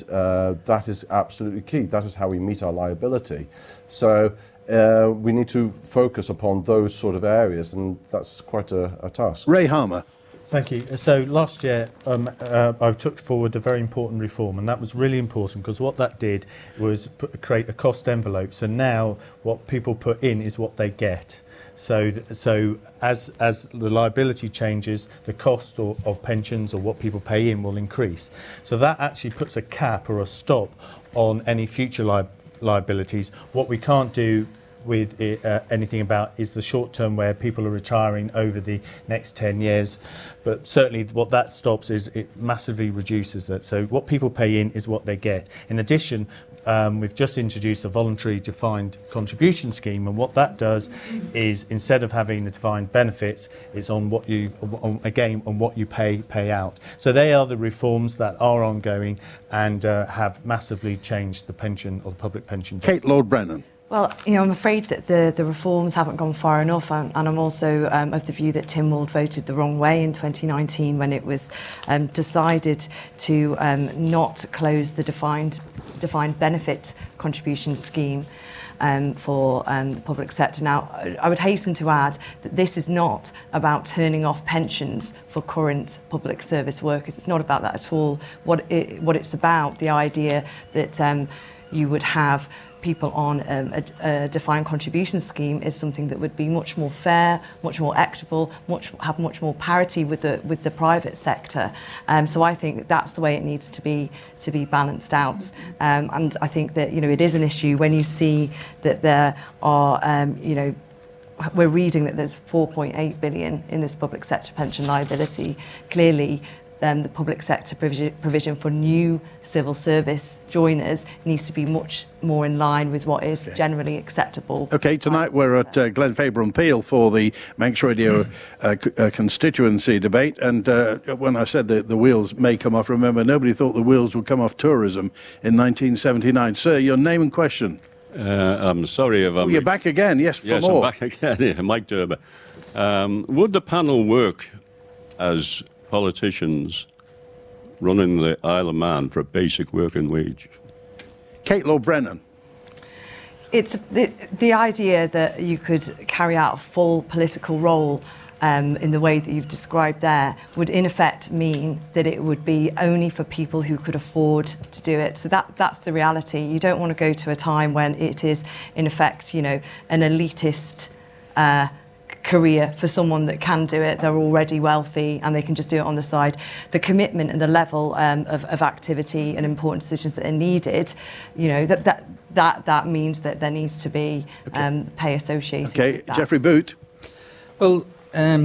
that is absolutely key. That is how we meet our liability. So we need to focus upon those sort of areas, and that's quite a task. Ray Harmer. Thank you. So last year I took forward a very important reform, and that was really important because what that did was create a cost envelope. So now what people put in is what they get. So as the liability changes, the cost of pensions or what people pay in will increase. So that actually puts a cap or a stop on any future liabilities. What we can't do with anything about is the short term where people are retiring over the next 10 years. But certainly what that stops is it massively reduces that. So what people pay in is what they get. In addition, we've just introduced a voluntary defined contribution scheme, and what that does is instead of having the defined benefits, it's on what you pay out. So they are the reforms that are ongoing and have massively changed the pension or the public pension. Kate Lord-Brennan. Well, I'm afraid that the reforms haven't gone far enough, and I'm also of the view that Tynwald voted the wrong way in 2019 when it was decided to not close the defined benefit contribution scheme for the public sector. Now, I would hasten to add that this is not about turning off pensions for current public service workers. It's not about that at all. What it's about, the idea that you would have people on a defined contribution scheme, is something that would be much more fair, much more equitable, have much more parity with the private sector. So I think that that's the way it needs to be balanced out. And I think that it is an issue when you see that there are we're reading that there's 4.8 billion in this public sector pension liability. Clearly, the public sector provision for new civil service joiners needs to be much more in line with what is generally acceptable. Okay, tonight we're at Glenfaba and Peel for the Manx Radio constituency debate, and when I said that the wheels may come off, remember, nobody thought the wheels would come off tourism in 1979. Sir, your name and question. I'm sorry if I'm... You're back again, yes, for more. Yes, I'm back again, yeah, Mike Derber. Would the panel work as politicians running the Isle of Man for a basic working wage? Kate Lord-Brennan. It's the idea that you could carry out a full political role in the way that you've described there would in effect mean that it would be only for people who could afford to do it. So that's the reality. You don't want to go to a time when it is in effect, an elitist career for someone that can do it. They're already wealthy and they can just do it on the side. The commitment and the level of activity and important decisions that are needed, that means that there needs to be pay associated with that. Geoffrey Boot. Well, a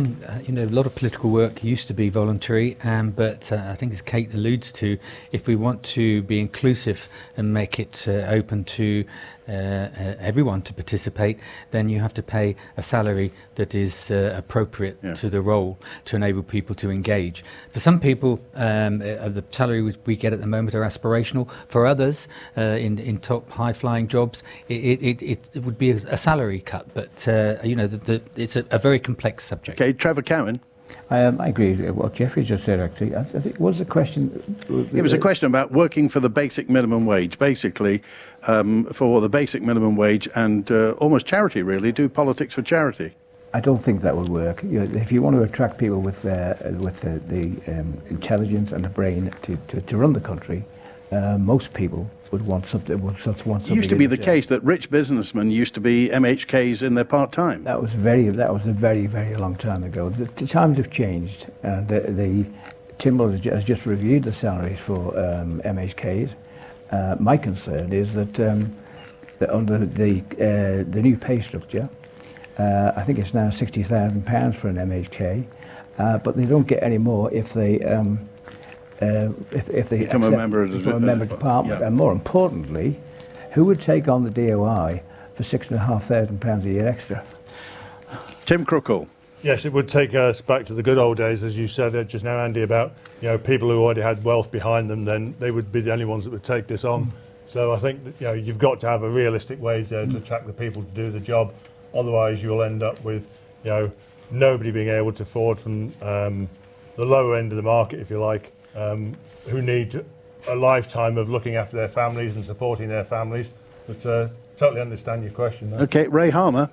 lot of political work used to be voluntary, but I think as Kate alludes to, if we want to be inclusive and make it open to everyone to participate, then you have to pay a salary that is appropriate to the role to enable people to engage. For some people, the salary we get at the moment are aspirational. For others, in top high-flying jobs, it would be a salary cut. But it's a very complex subject. Okay, Trevor Cowin. I agree with what Geoffrey just said, actually. I think was the question... It was a question about working for the basic minimum wage, basically, for the basic minimum wage and almost charity, really, do politics for charity. I don't think that would work. If you want to attract people with the intelligence and the brain to run the country, most people would want something. It used to be the case that rich businessmen used to be MHKs in their part-time. That was a very, very long time ago. The times have changed, and the Tynwald has just reviewed the salaries for MHKs. My concern is that under the new pay structure, I think it's now £60,000 for an MHK, but they don't get any more if they become a member of the department. Yeah. And more importantly, who would take on the DOI for £6,500 a year extra? Tim Crookall. Yes, it would take us back to the good old days, as you said just now, Andy, about people who already had wealth behind them. Then they would be the only ones that would take this on. So I think that, you've got to have a realistic way to attract the people to do the job. Otherwise, you'll end up with nobody being able to afford from the lower end of the market, if you like, who need a lifetime of looking after their families and supporting their families. But totally understand your question there. Okay, Ray Harmer.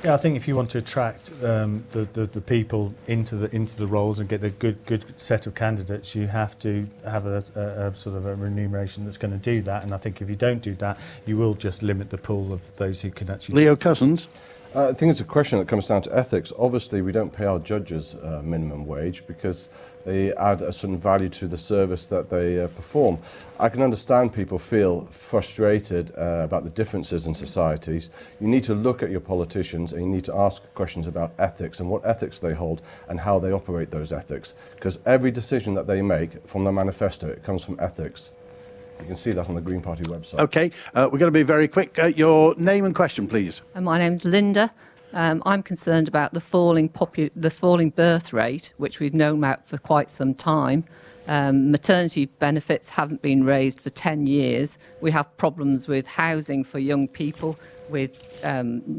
Yeah, I think if you want to attract the people into the roles and get a good set of candidates, you have to have a sort of a remuneration that's going to do that. And I think if you don't do that, you will just limit the pool of those who can actually. Leo Cussons. I think it's a question that comes down to ethics. Obviously, we don't pay our judges minimum wage because they add a certain value to the service that they perform. I can understand people feel frustrated about the differences in societies. You need to look at your politicians and you need to ask questions about ethics and what ethics they hold and how they operate those ethics. Because every decision that they make from their manifesto, it comes from ethics. You can see that on the Green Party website. Okay, we're going to be very quick. Your name and question, please. My name's Linda. I'm concerned about the falling birth rate, which we've known about for quite some time. Maternity benefits haven't been raised for 10 years. We have problems with housing for young people, with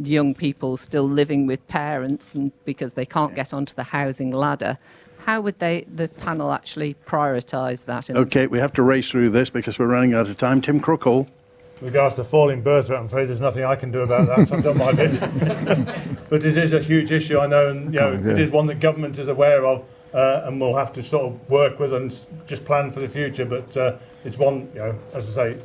young people still living with parents and because they can't get onto the housing ladder. How would the panel actually prioritise that? Okay, we have to race through this because we're running out of time. Tim Crookall. With regards to falling birth rate, I'm afraid there's nothing I can do about that, so I've done my bit. But it is a huge issue, I know, and it is one that government is aware of, and we'll have to sort of work with and just plan for the future. But it's one, as I say,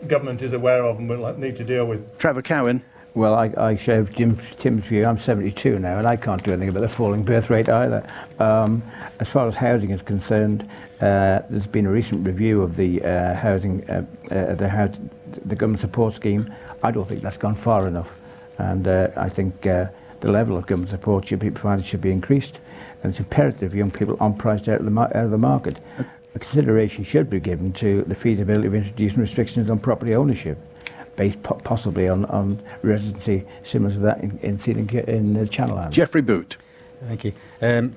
government is aware of and we'll need to deal with. Trevor Cowin. Well, I share Tim's view. I'm 72 now, and I can't do anything about the falling birth rate either. As far as housing is concerned, there's been a recent review of the the government support scheme. I don't think that's gone far enough, and I think the level of government support should be provided should be increased, and it's imperative young people aren't priced out of the market. A consideration should be given to the feasibility of introducing restrictions on property ownership, based possibly on residency similar to that in the Channel Islands. Geoffrey Boot. Thank you.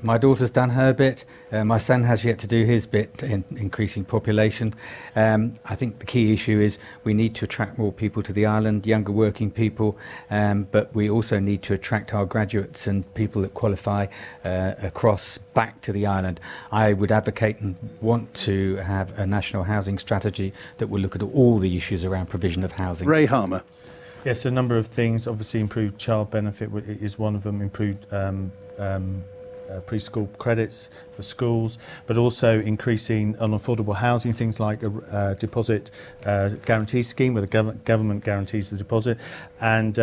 My daughter's done her bit. My son has yet to do his bit in increasing population. I think the key issue is we need to attract more people to the island, younger working people, but we also need to attract our graduates and people that qualify across back to the island. I would advocate and want to have a national housing strategy that will look at all the issues around provision of housing. Ray Harmer. Yes, a number of things. Obviously, improved child benefit is one of them. Improved preschool credits for schools, but also increasing unaffordable housing, things like a deposit guarantee scheme where the government guarantees the deposit, and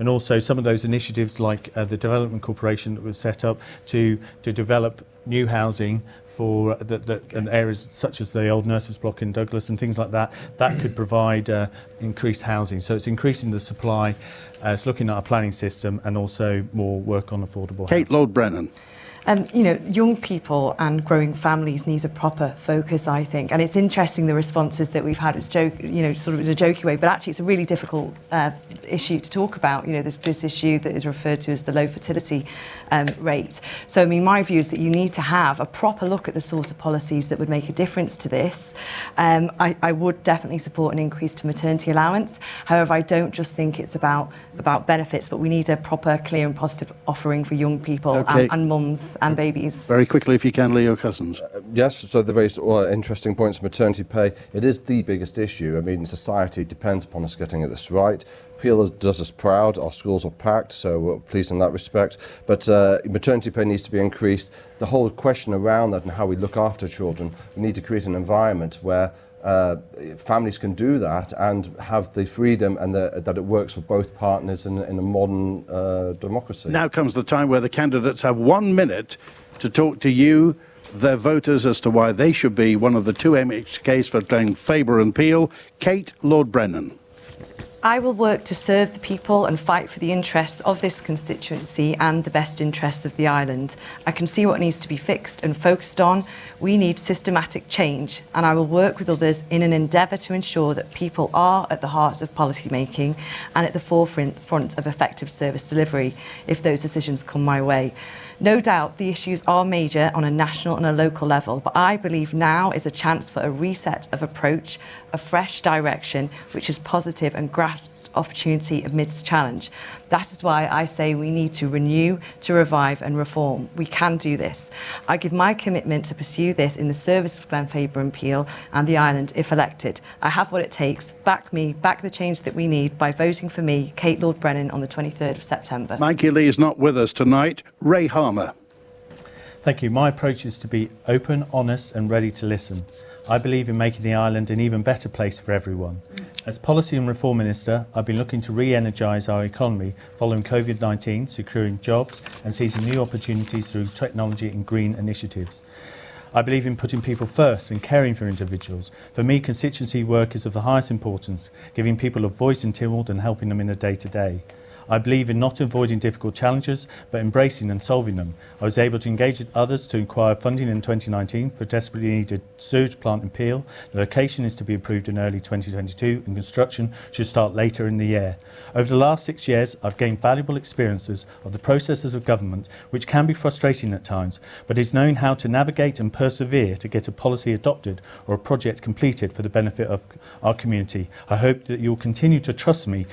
also some of those initiatives like the Development Corporation that was set up to develop new housing for and areas such as the old nurses block in Douglas and things like that could provide increased housing. So it's increasing the supply, it's looking at our planning system and also more work on affordable housing. Kate Lord-Brennan. Young people and growing families needs a proper focus, I think. And it's interesting the responses that we've had. It's sort of in a jokey way, but actually it's a really difficult issue to talk about. This issue that is referred to as the low fertility rate. So, I mean, my view is that you need to have a proper look at the sort of policies that would make a difference to this. I would definitely support an increase to maternity allowance. However, I don't just think it's about benefits, but we need a proper, clear and positive offering for young people and mums and babies. Very quickly, if you can, Leo Cussons. Yes, so they raised interesting points. Maternity pay, it is the biggest issue. I mean, society depends upon us getting this right. Peel does us proud. Our schools are packed, so we're pleased in that respect. But maternity pay needs to be increased. The whole question around that and how we look after children, we need to create an environment where families can do that and have the freedom and that it works for both partners in a modern democracy. Now comes the time where the candidates have 1 minute to talk to you, their voters, as to why they should be one of the two MHKs for Glenfaba and Peel. Kate Lord-Brennan. I will work to serve the people and fight for the interests of this constituency and the best interests of the island. I can see what needs to be fixed and focused on. We need systematic change, and I will work with others in an endeavour to ensure that people are at the heart of policy making and at the forefront of effective service delivery if those decisions come my way. No doubt the issues are major on a national and a local level, but I believe now is a chance for a reset of approach, a fresh direction which is positive and grassroots grasps opportunity amidst challenge. That is why I say we need to renew, to revive and reform. We can do this. I give my commitment to pursue this in the service of Glenfaba and Peel and the island if elected. I have what it takes. Back me, back the change that we need by voting for me, Kate Lord-Brennan, on the 23rd of September. Mikey Lee is not with us tonight. Ray Harmer. Thank you. My approach is to be open, honest and ready to listen. I believe in making the island an even better place for everyone. As Policy and Reform Minister, I've been looking to re-energise our economy following COVID-19, securing jobs and seizing new opportunities through technology and green initiatives. I believe in putting people first and caring for individuals. For me, constituency work is of the highest importance, giving people a voice in Tynwald and helping them in a day-to-day. I believe in not avoiding difficult challenges, but embracing and solving them. I was able to engage with others to acquire funding in 2019 for a desperately needed sewage plant in Peel. The location is to be approved in early 2022 and construction should start later in the year. Over the last 6 years, I've gained valuable experiences of the processes of government, which can be frustrating at times, but it's knowing how to navigate and persevere to get a policy adopted or a project completed for the benefit of our community. I hope that you'll continue to trust me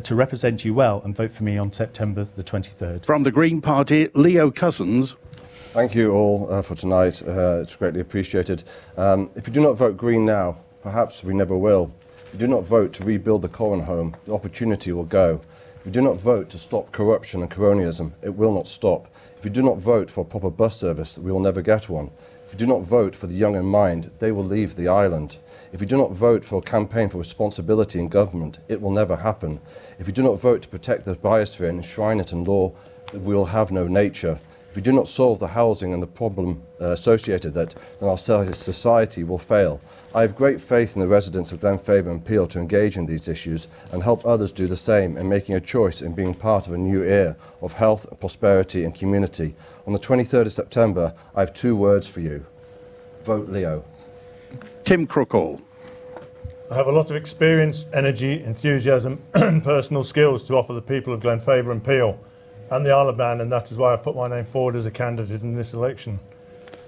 to represent you well and vote for me on September the 23rd. From the Green Party, Leo Cussons. Thank you all for tonight. It's greatly appreciated. If you do not vote Green now, perhaps we never will. If you do not vote to rebuild the Cowin home, the opportunity will go. If you do not vote to stop corruption and cronyism, it will not stop. If you do not vote for a proper bus service, we will never get one. If you do not vote for the young in mind, they will leave the island. If you do not vote for a campaign for responsibility in government, it will never happen. If you do not vote to protect the biosphere and enshrine it in law, we will have no nature. If we do not solve the housing and the problem associated with it, then our society will fail. I have great faith in the residents of Glenfaba and Peel to engage in these issues and help others do the same in making a choice in being part of a new era of health, prosperity and community. On the 23rd of September, I have 2 words for you. Vote Leo. Tim Crookall. I have a lot of experience, energy, enthusiasm and personal skills to offer the people of Glenfaba and Peel and the Isle of Man, and that is why I put my name forward as a candidate in this election.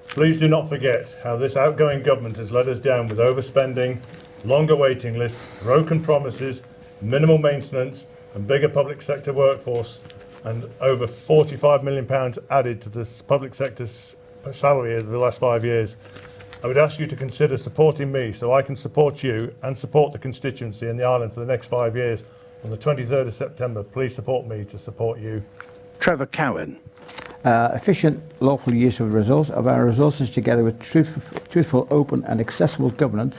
Please do not forget how this outgoing government has let us down with overspending, longer waiting lists, broken promises, minimal maintenance and bigger public sector workforce, and over £45 million added to the public sector's salary over the last 5 years. I would ask you to consider supporting me so I can support you and support the constituency and the island for the next 5 years. On the 23rd of September, please support me to support you. Trevor Cowin. Efficient local use of our resources together with truthful, open and accessible governance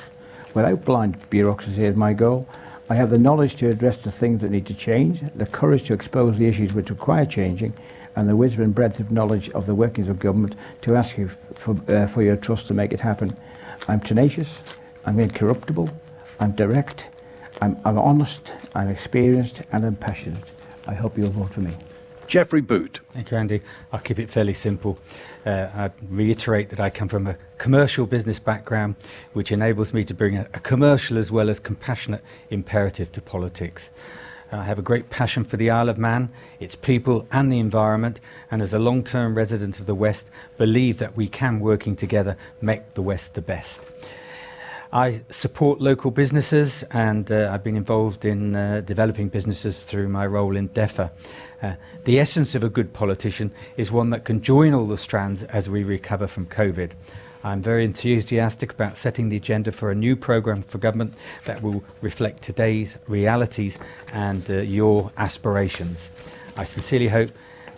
without blind bureaucracy is my goal. I have the knowledge to address the things that need to change, the courage to expose the issues which require changing, and the wisdom and breadth of knowledge of the workings of government to ask you for your trust to make it happen. I'm tenacious, I'm incorruptible, I'm direct, I'm honest, I'm experienced and I'm passionate. I hope you'll vote for me. Geoffrey Boot. Thank you, Andy. I'll keep it fairly simple. I'd reiterate that I come from a commercial business background, which enables me to bring a commercial as well as compassionate imperative to politics. I have a great passion for the Isle of Man, its people and the environment, and as a long-term resident of the West, believe that we can, working together, make the West the best. I support local businesses, and I've been involved in developing businesses through my role in DEFA. The essence of a good politician is one that can join all the strands as we recover from COVID. I'm very enthusiastic about setting the agenda for a new programme for government that will reflect today's realities and your aspirations. I sincerely hope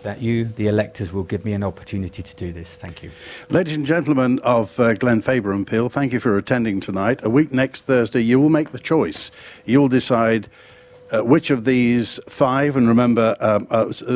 that you, the electors, will give me an opportunity to do this. Thank you. Ladies and gentlemen of Glenfaba and Peel, thank you for attending tonight. A week next Thursday, you will make the choice. You'll decide which of these 5, and remember,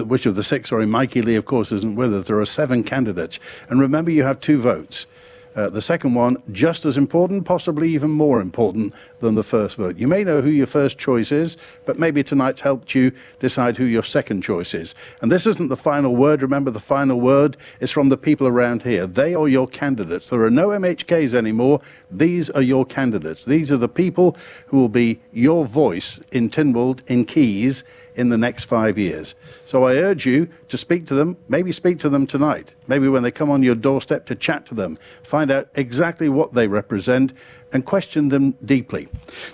which of the 6, sorry, Mikey Lee, of course, isn't with us. There are 7 candidates. And remember, you have 2 votes. The second one, just as important, possibly even more important than the first vote. You may know who your first choice is, but maybe tonight's helped you decide who your second choice is. And this isn't the final word. Remember, the final word is from the people around here. They are your candidates. There are no MHKs anymore. These are your candidates. These are the people who will be your voice in Tynwald, in Keys, in the next 5 years. So I urge you to speak to them, maybe speak to them tonight, maybe when they come on your doorstep to chat to them. Find find out exactly what they represent and question them deeply.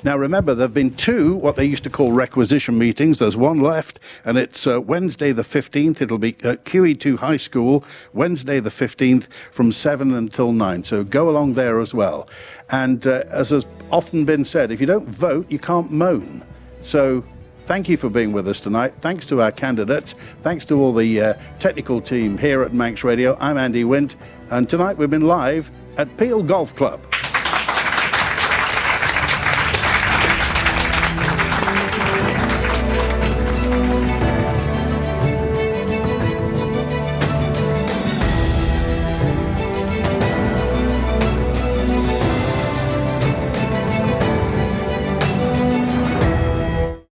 Now remember, there have been two what they used to call requisition meetings. There's one left, and it's Wednesday the 15th. It'll be at QE2 High School, Wednesday the 15th from 7 until 9. So go along there as well. And as has often been said, if you don't vote, you can't moan. So thank you for being with us tonight. Thanks to our candidates. Thanks to all the technical team here at Manx Radio. I'm Andy Wint, and tonight we've been live at Peel Golf Club.